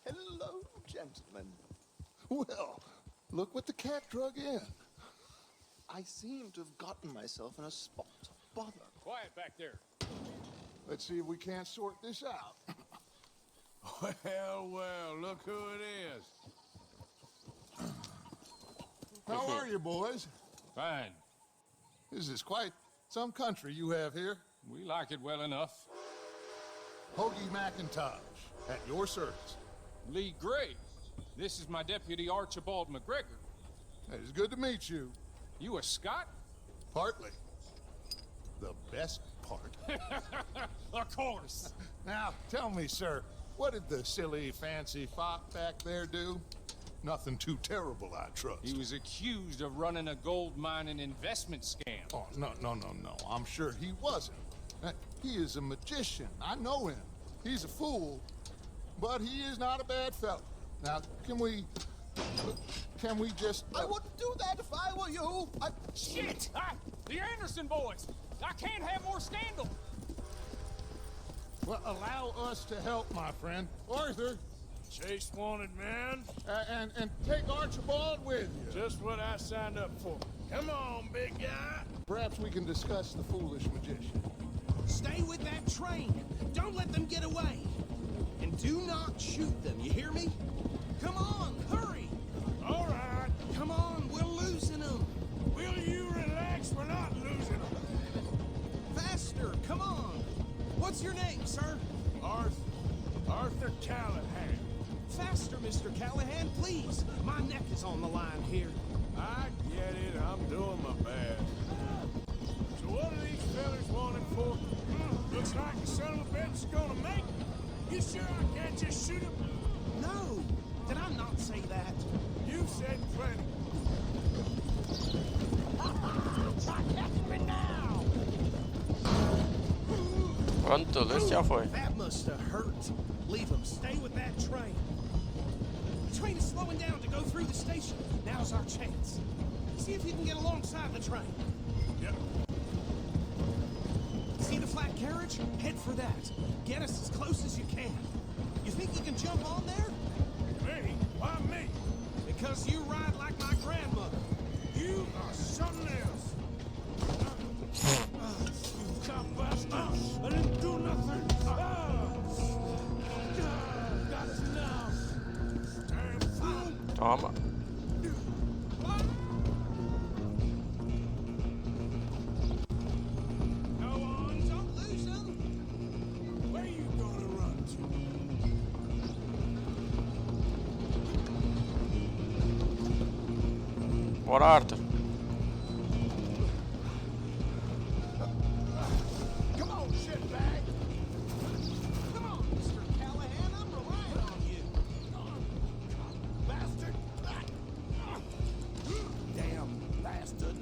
Hello, gentlemen. Well, look what the cat drug in. I seem to have gotten myself in a spot of bother. Quiet back there. Let's see if we can't sort this out. Well, well, look who it is. How are you, boys? Fine. This is quite some country you have here. We like it well enough. Hoagie McIntosh, at your service. Lee Gray. This is my deputy Archibald McGregor. It's good to meet you. You a Scot? Partly. The best part. Of course. Now, tell me, sir, what did the silly, fancy fop back there do? Nothing too terrible, I trust. He was accused of running a gold mining investment scam. Oh, no. I'm sure he wasn't. He is a magician. I know him. He's a fool, but he is not a bad fellow. Now, can we just... I wouldn't do that if I were you. Shit! The Anderson boys! I can't have more scandal! Well, allow us to help, my friend. Arthur, Chase wanted man. And take Archibald with you. Just what I signed up for. Come on, big guy. Perhaps we can discuss the foolish magician. Stay with that train. Don't let them get away. And do not shoot them, you hear me? Come on, hurry. All right. Come on, we're losing them. Will you relax? We're not losing them. Faster, come on. What's your name, sir? Arthur Callahan. Faster, Mr. Callahan, please. My neck is on the line here. I get it. I'm doing my best. So what are these fellas wanting for? Looks like the son of a bitch is gonna make it. You sure I can't just shoot him? No. Did I not say that? You said plenty. Pronto, esse já foi. That must have hurt. Leave him. Stay with that train. The train is slowing down to go through the station. Now's our chance. See if you can get alongside the train. Yep. See the flat carriage? Head for that. Get us as close as you can. You think you can jump on there? Me? Why me? Because you ride like my grandmother. You are something else. You cop bastard. I didn't do nothing. Got us now. Damn fool. Toma. Go on, don't lose them. Where you gonna run to? Bora, Arthur. Come on, shitbag. Come on, Mr. Callahan, I'm relying on you. Bastard. Damn bastard.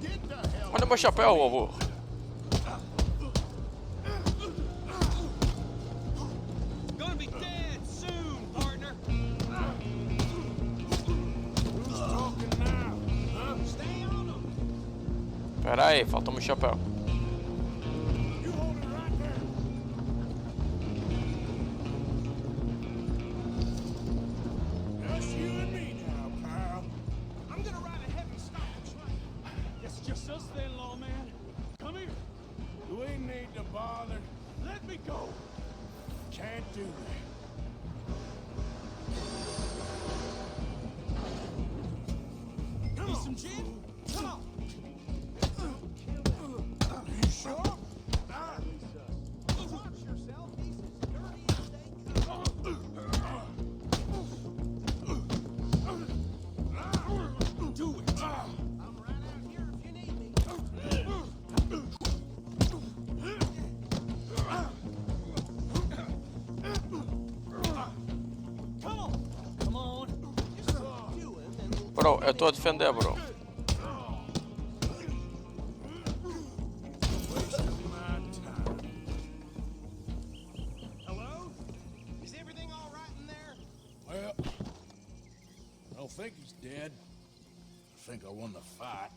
Get the hell. Olha meu chapéu, vovô. Gonna be dead soon, partner. Who's talking now? Huh? Stay on them. Pera aí, falta meu chapéu. You hold it right there. Just you and me now, pal. I'm gonna ride ahead and stop the train. It's just us then, lawman. Come here. Do we need to bother? Let me go. Can't do that. Need some gin? Come on. You sure? Watch yourself. He's as dirty as they come. Do it. I'm right out here if you need me. Come on. Come on. Just do him and we'll Bro, eu tô a defender, bro. Wasting my time. Hello? Is everything all right in there? Well, I don't think he's dead. I think I won the fight.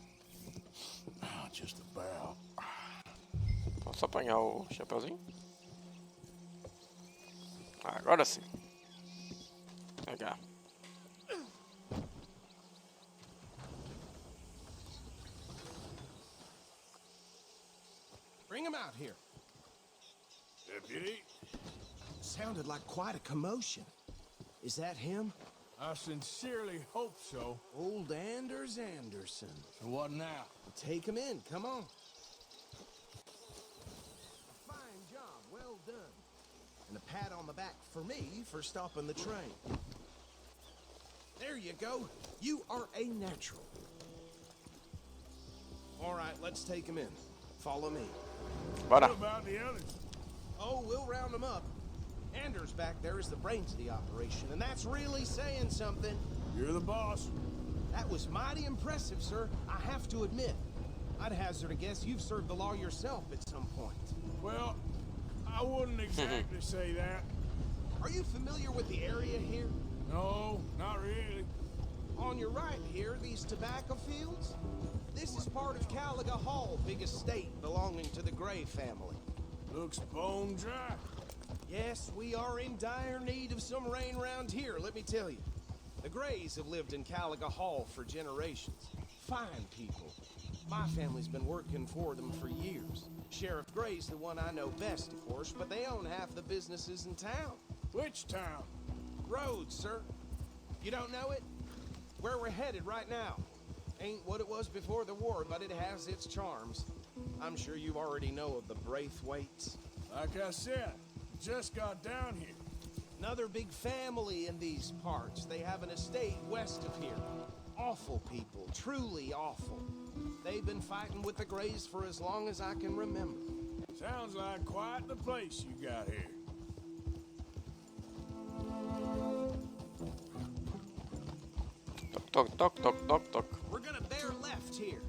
Just about. Posso apanhar o chapeuzinho? Agora sim. Pegar. Bring him out here. Deputy, Sounded like quite a commotion. Is that him? I sincerely hope so. Old Anders Anderson. So what now? Take him in, come on. Fine job, well done. And a pat on the back for me for stopping the train. There you go. You are a natural. All right, let's take him in. Follow me. What Bora. about the others? Oh, we'll round them up. Anders back there is the brains of the operation, and that's really saying something. You're the boss. That was mighty impressive, sir. I have to admit. I'd hazard a guess you've served the law yourself at some point. Well, I wouldn't exactly say that. Are you familiar with the area here? No, not really. On your right here, these tobacco fields? This is part of Caliga Hall, big estate belonging to the Gray family. Looks bone dry. Yes, we are in dire need of some rain around here, let me tell you. The Grays have lived in Caliga Hall for generations. Fine people. My family's been working for them for years. Sheriff Gray's the one I know best, of course, but they own half the businesses in town. Which town? Rhodes, sir. You don't know it? Where we're headed right now. Ain't what it was before the war, but it has its charms. I'm sure you already know of the Braithwaites. Like I said, just got down here. Another big family in these parts. They have an estate west of here. Awful people, truly awful. They've been fighting with the Grays for as long as I can remember. Sounds like quite the place you got here. Toc, toc, toc, toc, toc. We're gonna bear left here.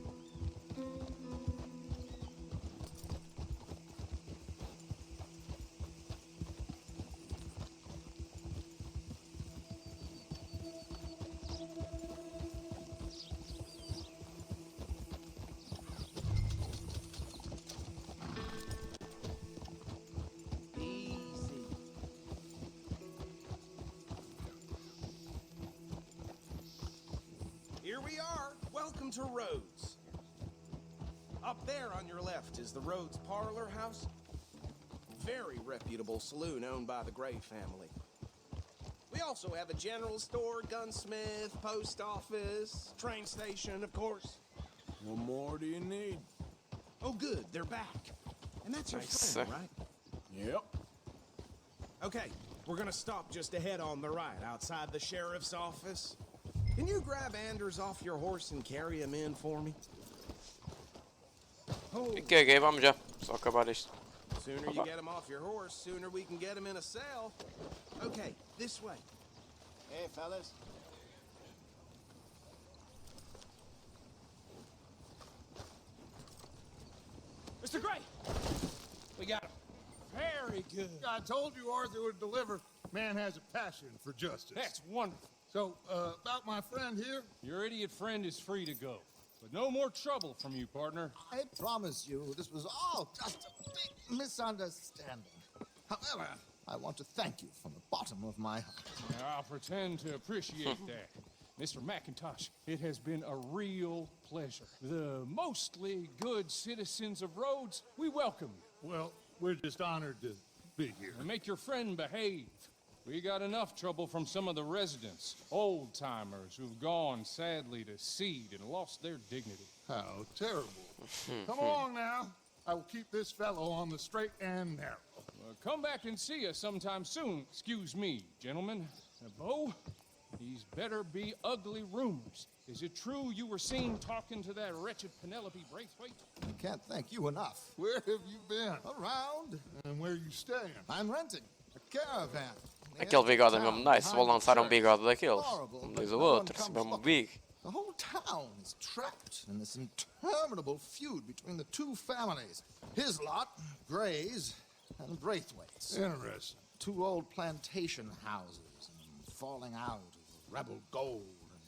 Here we are. Welcome to Rhodes. Up there on your left is the Rhodes Parlor House. Very reputable saloon owned by the Gray family. We also have a general store, gunsmith, post office, train station, of course. What more do you need? Oh, good. They're back. And that's your Nice. friend, right? Yep. Okay, we're gonna stop just ahead on the right, outside the sheriff's office. Can you grab Anders off your horse and carry him in for me? Oh, Ok, vamos já. Só acabar isto. sooner you get him off your horse, sooner we can get him in a cell. Okay, this way. Hey, fellas. Mr. Gray! We got him. Very good. I told you Arthur would deliver. Man has a passion for justice. That's wonderful. So, about my friend here? Your idiot friend is free to go. But no more trouble from you, partner. I promise you, this was all just a big misunderstanding. However, I want to thank you from the bottom of my heart. Now, I'll pretend to appreciate that. Mr. McIntosh, it has been a real pleasure. The mostly good citizens of Rhodes, we welcome you. Well, we're just honored to be here. And make your friend behave. We got enough trouble from some of the residents, old-timers who've gone, sadly, to seed and lost their dignity. How terrible. Come along now. I will keep this fellow on the straight and narrow. Come back and see us sometime soon. Excuse me, gentlemen. Bo, these better be ugly rumors. Is it true you were seen talking to that wretched Penelope Braithwaite? I can't thank you enough. Where have you been? Around. And where are you staying? I'm renting a caravan. Aquele bigode é mesmo nice. Vou lançar bigode daqueles. Como diz o outro. Se mesmo big. The whole town is trapped in this interminable feud between the two families. His lot, Grays, and Braithwaite's. Interesting. Two old plantation houses, and falling out of rebel gold,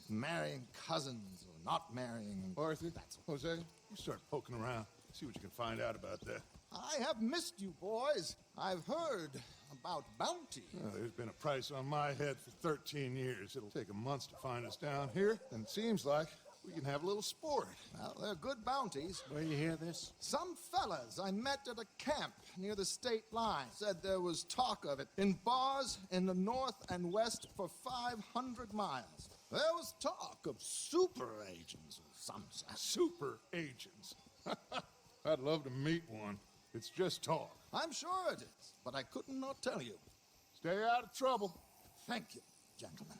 and marrying cousins or not marrying. Arthur, Jose, you start poking around. See what you can find out about that. I have missed you, boys. I've heard about bounty. There's been a price on my head for 13 years. It'll take a month to find us down here, and it seems like we can have a little sport. Well, they're good bounties. Where you hear this? Some fellas I met at a camp near the state line said there was talk of it in bars in the north and west for 500 miles. There was talk of super agents or some such. Super agents. I'd love to meet one. It's just talk. I'm sure it is, but I couldn't not tell you. Stay out of trouble. Thank you, gentlemen.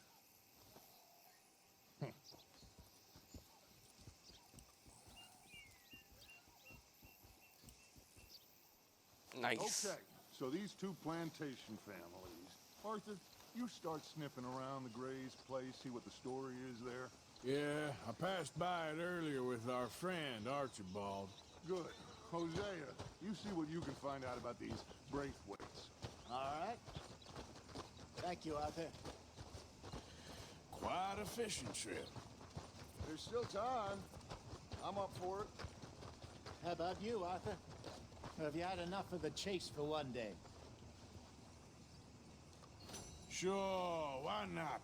Nice. Okay, so these two plantation families. Arthur, you start sniffing around the Gray's place, see what the story is there. Yeah, I passed by it earlier with our friend, Archibald. Good. Hosea, you see what you can find out about these Braithwaites. All right. Thank you, Arthur. Quite a fishing trip. There's still time. I'm up for it. How about you, Arthur? Or have you had enough of the chase for one day? Sure, why not?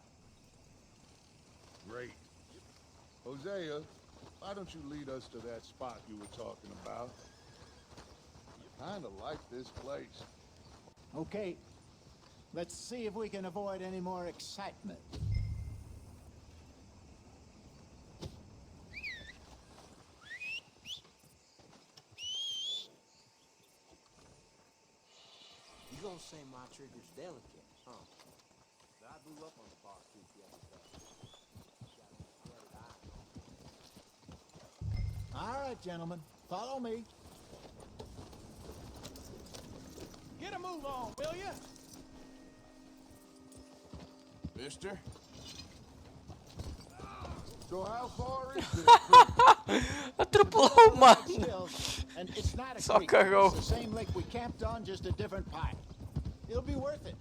Great. Hosea, why don't you lead us to that spot you were talking about? Kinda like this place. Okay. Let's see if we can avoid any more excitement. You gonna say my trigger's delicate, huh? I blew up on the boss tooth the other day. All right, gentlemen. Follow me. Get a move on, will ya? Mister? So how far is this? Atropelou, mano. Still, and it's not a Só creek. cagou. It's the same lake we camped on, just a different pipe. It'll be worth it.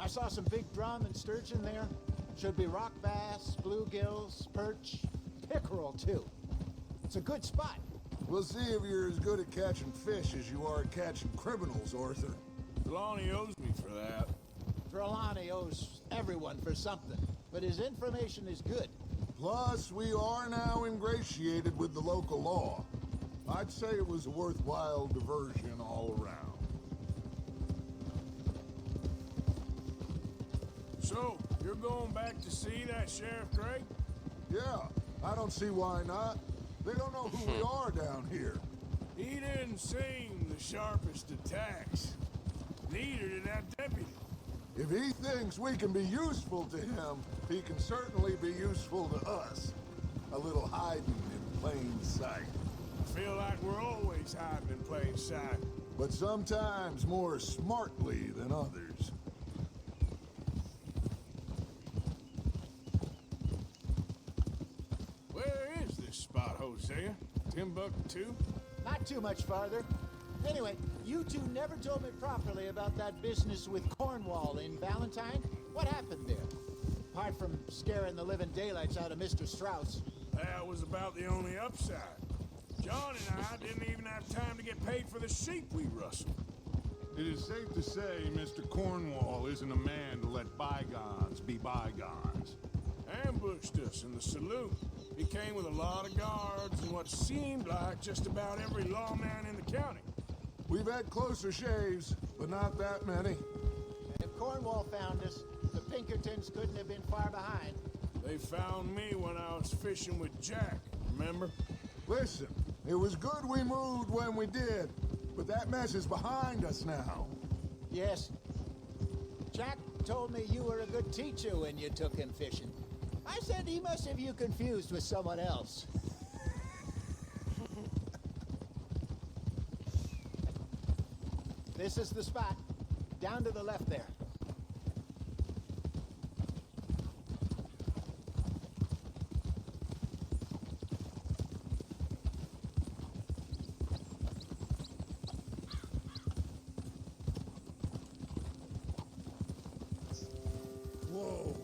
I saw some big drum and sturgeon there. Should be rock bass, bluegills, perch, pickerel too. It's a good spot. We'll see if you're as good at catching fish as you are at catching criminals, Arthur. Trelawney owes me for that. Trelawney owes everyone for something, but his information is good. Plus, we are now ingratiated with the local law. I'd say it was a worthwhile diversion all around. So, you're going back to see that Sheriff Gray? Yeah, I don't see why not. They don't know who we are down here. He didn't seem the sharpest attacks. Neither did that deputy. If he thinks we can be useful to him, he can certainly be useful to us. A little hiding in plain sight. I feel like we're always hiding in plain sight. But sometimes more smartly than others. Where is this spot, Hosea? Timbuktu? Not too much farther. Anyway, you two never told me properly about that business with Cornwall in Valentine. What happened there? Apart from scaring the living daylights out of Mr. Strauss. That was about the only upside. John and I didn't even have time to get paid for the sheep we rustled. It is safe to say Mr. Cornwall isn't a man to let bygones be bygones. Ambushed us in the saloon. He came with a lot of guards and what seemed like just about every lawman in the county. We've had closer shaves, but not that many. If Cornwall found us, the Pinkertons couldn't have been far behind. They found me when I was fishing with Jack, remember? Listen, it was good we moved when we did, but that mess is behind us now. Yes. Jack told me you were a good teacher when you took him fishing. I said he must have you confused with someone else. This is the spot. Down to the left there. Whoa.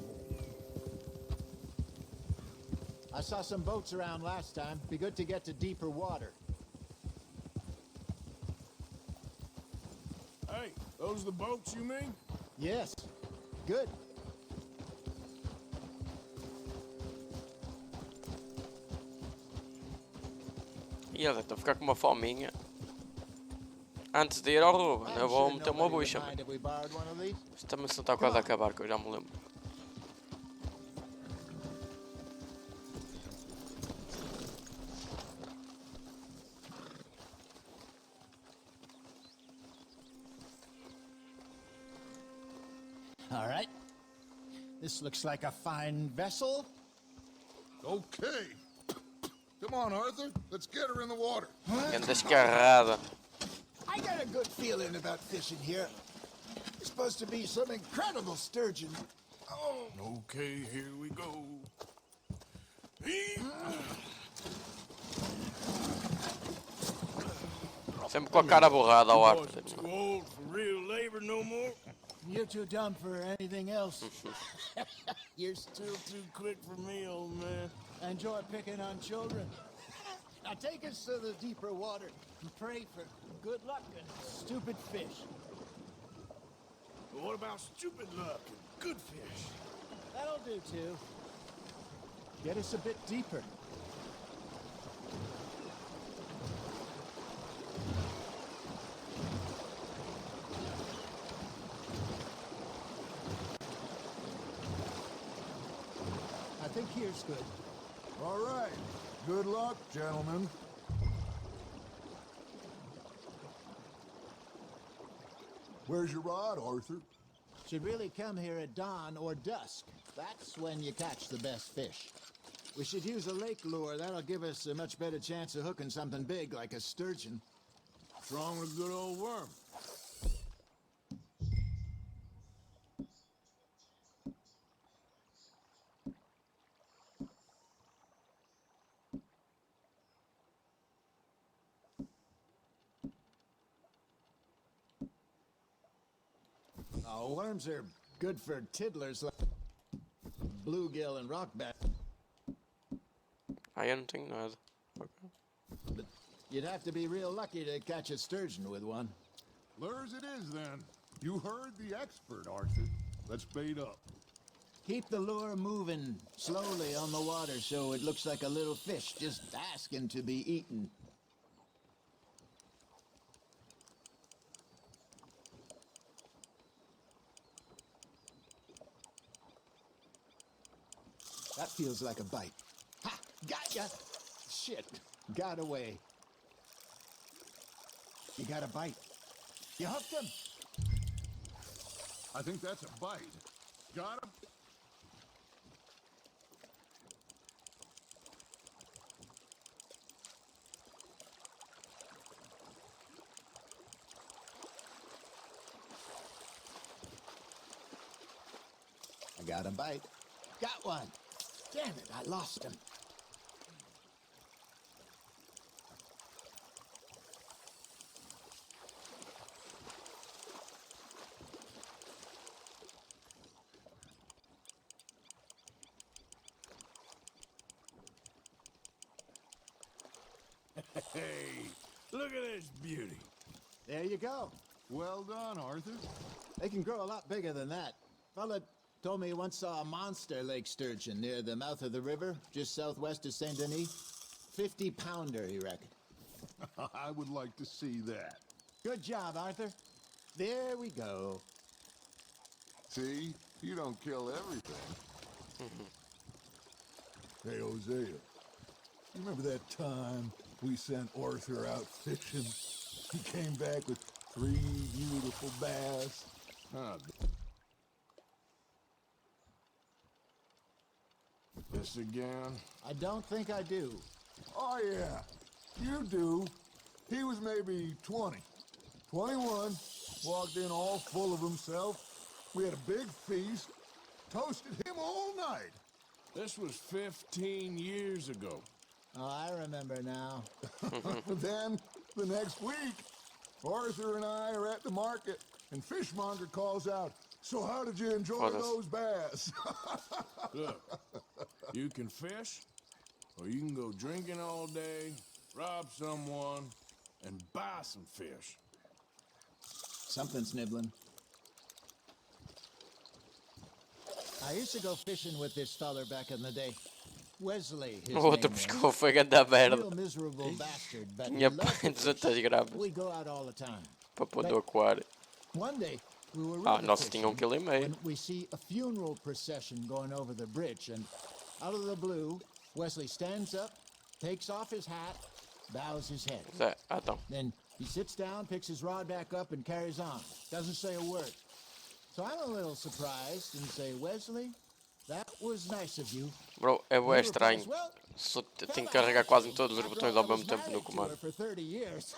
I saw some boats around last time. Be good to get to deeper water. Hey, those the boats you mean? Yes. Good. Ih, eu estou a ficar com uma fominha. Antes de ir ao Ruben, eu vou meter uma bucha. Isto também se não está quase a acabar, que eu já me lembro. All right. This looks like a fine vessel. Okay. Come on, Arthur. Let's get her in the water. Grande descarrada. I got a good feeling about fishing here. There's supposed to be some incredible sturgeon. Oh. Okay, here we go. Sempre com a cara borrada ao ar. Too old for real labor no more. You're too dumb for anything else. You're still too quick for me, old man. Enjoy picking on children. Now take us to the deeper water and pray for good luck and stupid fish. But what about stupid luck and good fish? That'll do, too. Get us a bit deeper. I think here's good. All right. Good luck, gentlemen. Where's your rod, Arthur? Should really come here at dawn or dusk. That's when you catch the best fish. We should use a lake lure. That'll give us a much better chance of hooking something big like a sturgeon. What's wrong with a good old worm? Oh, worms are good for tiddlers like bluegill and rockback. Ah, eu não tenho nada. Ok. But you'd have to be real lucky to catch a sturgeon with one. Lures it is, then. You heard the expert, Arthur. Let's bait up. Keep the lure moving slowly on the water so it looks like a little fish just asking to be eaten. That feels like a bite. Ha! Got ya! Shit. Got away. You got a bite. You hooked him. I think that's a bite. Got him? I got a bite. Got one. Damn it, I lost him. Hey, look at this beauty. There you go. Well done, Arthur. They can grow a lot bigger than that. Fella told me he once saw a monster lake sturgeon near the mouth of the river, just southwest of Saint Denis. 50-pounder, he reckoned. I would like to see that. Good job, Arthur. There we go. See? You don't kill everything. Hey, Hosea. You remember that time we sent Arthur out fishing? He came back with 3 beautiful bass. This again? I don't think I do. Oh, yeah. You do. He was maybe 20. 21. Walked in all full of himself. We had a big feast. Toasted him all night. This was 15 years ago. Oh, I remember now. Then, the next week, Arthur and I are at the market, and Fishmonger calls out, "So how did you enjoy those bass?" Look, you can fish, or you can go drinking all day, rob someone, and buy some fish. Something's nibbling. I used to go fishing with this feller back in the day. Wesley, his O outro name pescou foi grande merda. Real miserable bastard, but Tinha he loved to 200 fish. gramas We go out all the time. para pôr But do aquário. one day, we were Ah, river nossa, fishing tinha 1,5 kg. when we see a funeral procession going over the bridge, and out of the blue, Wesley stands up, takes off his hat, bows his head. Zé, então. Then he sits down, picks his rod back up, and carries on. Doesn't say a word. So I'm a little surprised and say, Wesley, that was nice of you. Bro, é bué He estranho. replies, "Well, Só tenho que carregar quase em todos os after botões all, ao I was mesmo tempo no married to comando. her for 30 years.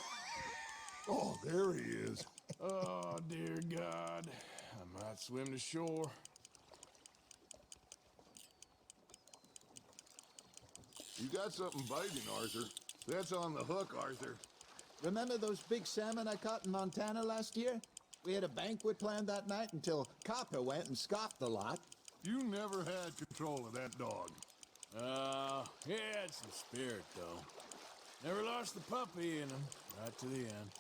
Oh, there he is. Oh, dear God. I might swim to shore. You got something biting, Arthur. That's on the hook, Arthur. Remember those big salmon I caught in Montana last year? We had a banquet planned that night until Copper went and scoffed the lot. You never had control of that dog. He had some spirit, though. Never lost the puppy in him, right to the end.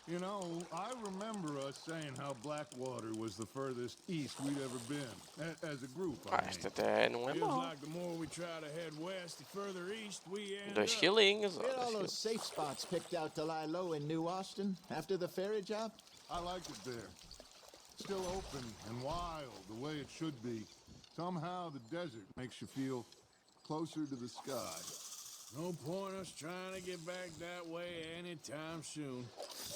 You know, I remember us saying how Blackwater was the furthest east we'd ever been, as a group, I mean. Isto até não é Feels mau. like the more we try to head west, the further east we end Dois up. xilinhos, Get ó, all dois those safe spots picked out to lie low in New Austin after the ferry job? I liked it there. Still open and wild, the way it should be. Somehow the desert makes you feel closer to the sky. No point us trying to get back that way anytime soon.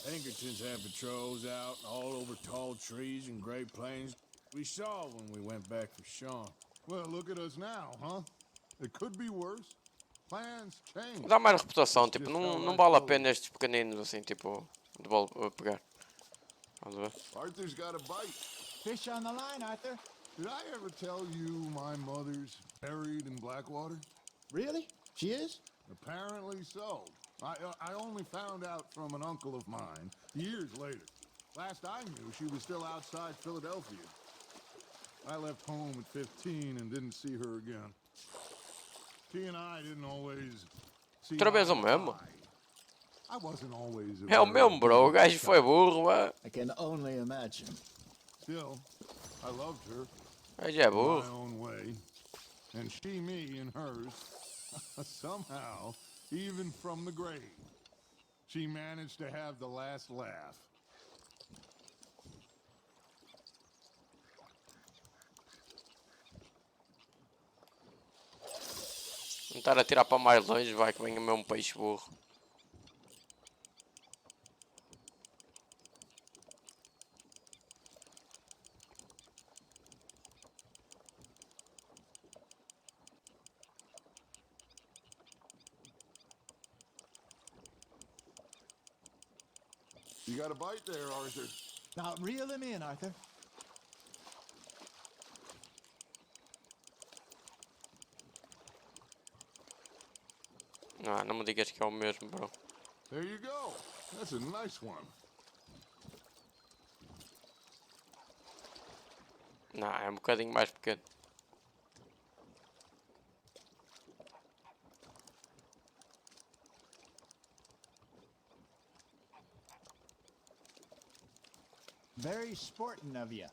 Pinkertons have patrols out all over tall trees and Great Plains. We saw when we went back for Sean. Well, look at us now, huh? It could be worse. Plans change. Dá mais reputação, tipo, não vale a pena estes pequeninos assim, tipo, de bola a pegar. Vamos ver. Arthur's got a bite. Fish on the line, Arthur. Did I ever tell you my mother's buried in Blackwater? Really? She is? Apparently so. I only found out from an uncle of mine years later. Last I knew, she was still outside Philadelphia. I left home at 15 and didn't see her again. She and I didn't always see Outra vez o eye to mesmo. eye. I wasn't always a É o very mesmo, bro. O gajo good foi burro, vá. I can only imagine. Still, I loved her. O gajo é in burro. my own way. And she me in hers. Somehow, even from the grave, she managed to have the last laugh. Tentar atirar para mais longe, vai que venha o mesmo peixe burro. You got a bite there, Arthur. Now reel him in, Arthur. Não me digas que é o mesmo, bro. There you go. That's a nice one. Não, é um bocadinho mais pequeno. Very sporting of you.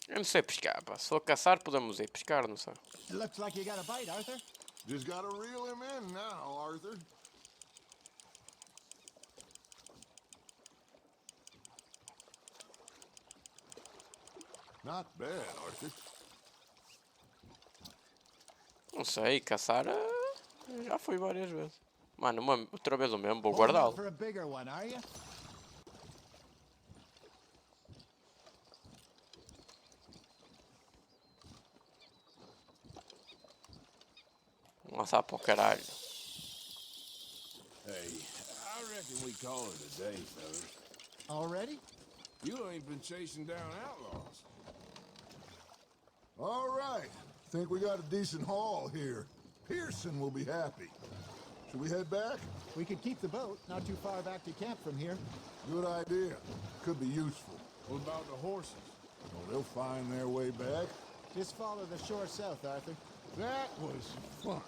Eu não sei pescar, pá. Se for caçar, podemos ir pescar, não sei. Looks like you got a bite, Arthur. Just gotta reel him in now, Arthur. Not bad, Arthur. Não sei, caçar já fui várias vezes. Mano, outra vez o mesmo, vou guardá-lo. For a bigger one, are you? Lançar para o caralho. Hey, I reckon we call it a day, fellas. Already? You ain't been chasing down outlaws. All right. Think we got a decent haul here. Pearson will be happy. Should we head back? We could keep the boat, not too far back to camp from here. Good idea. Could be useful. What about the horses? Well, they'll find their way back. Just follow the shore south, Arthur. That was fun.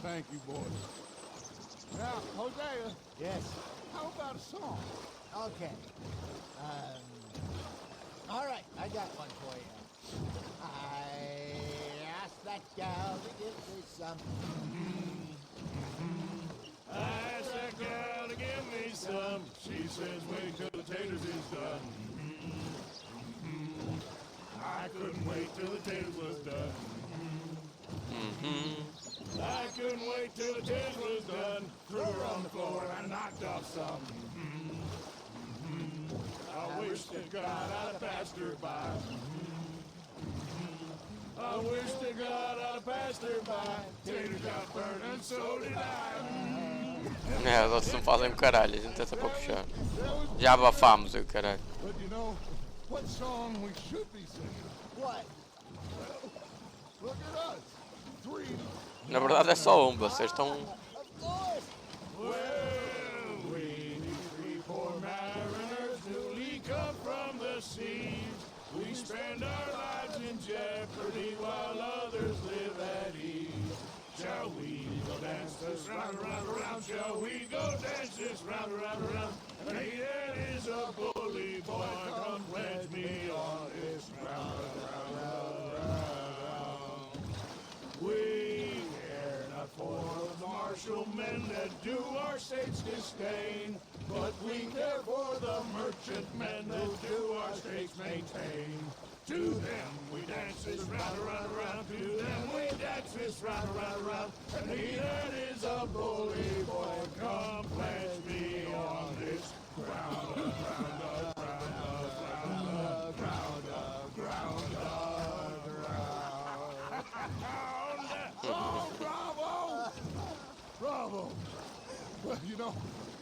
Thank you, boys. Now, Hosea. Yes. How about a song? Okay. All right, I got one for you. I asked that gal to give me some. I asked that girl to give me some. She says wait till the taters is done. I couldn't wait till the taters was done. I couldn't wait till the taters was done. Threw her on the floor and knocked off some. I wish that God I'd have passed her by. I wish to God I'd have passed her by. Taters got burned and so did I. É, os outros não fazem o caralho, a gente tenta para puxar. Já abafámos o caralho. But you know, what song we should be singing? What? Look at us. 3. Na verdade é só um, vocês estão. Well, we three poor mariners newly come from the seas. We spend our lives in jeopardy while others live at ease. Shall we go dance this round, round, round? Shall we go dance this round, round, round? And he that is a bully boy, come pledge me on this round, round, round, round. We care not for the martial men that do our states disdain, but we care for the merchant men that do our states maintain. To them we dance this round, round, round. To them we dance this round, round, round. And he that is a bully boy, come pledge me on this ground, ground, ground, ground, ground, ground, ground. Oh, bravo! Bravo! Well, you know,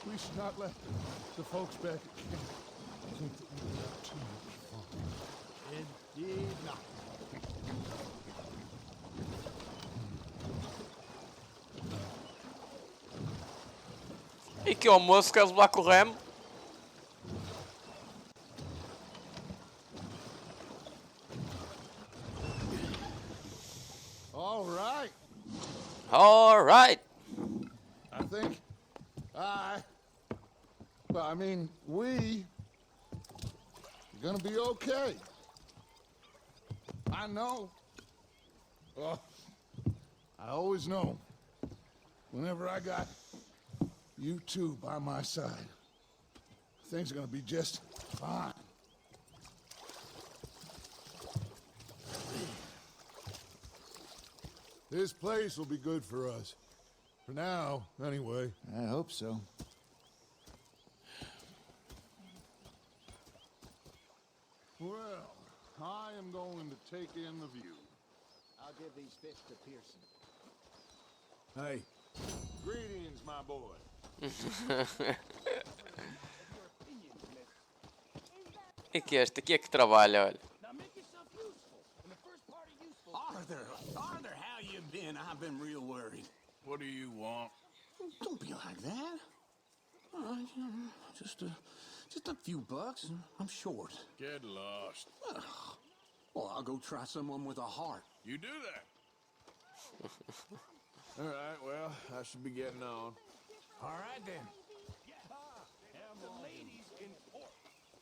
we should not let the folks back at camp think that we have too much fun. Indeed not. E que almoço queres levar com o remo? All right. Alright. I think I mean, we are gonna be okay. I know. Oh, I always know. Whenever I got you two by my side, things are gonna be just fine. This place will be good for us. For now, anyway. I hope so. Well, I am going to take in the view. I'll give these fish to Pearson. Hey. Greetings, my boy. E que este aqui é que trabalha, olha. Arthur, how you been? I've been real worried. What do you want? Don't be like that. Just a few bucks. I'm short. Get lost. Well, I'll go try someone with a heart. You do that. All right, well, I should be getting on. All right, then.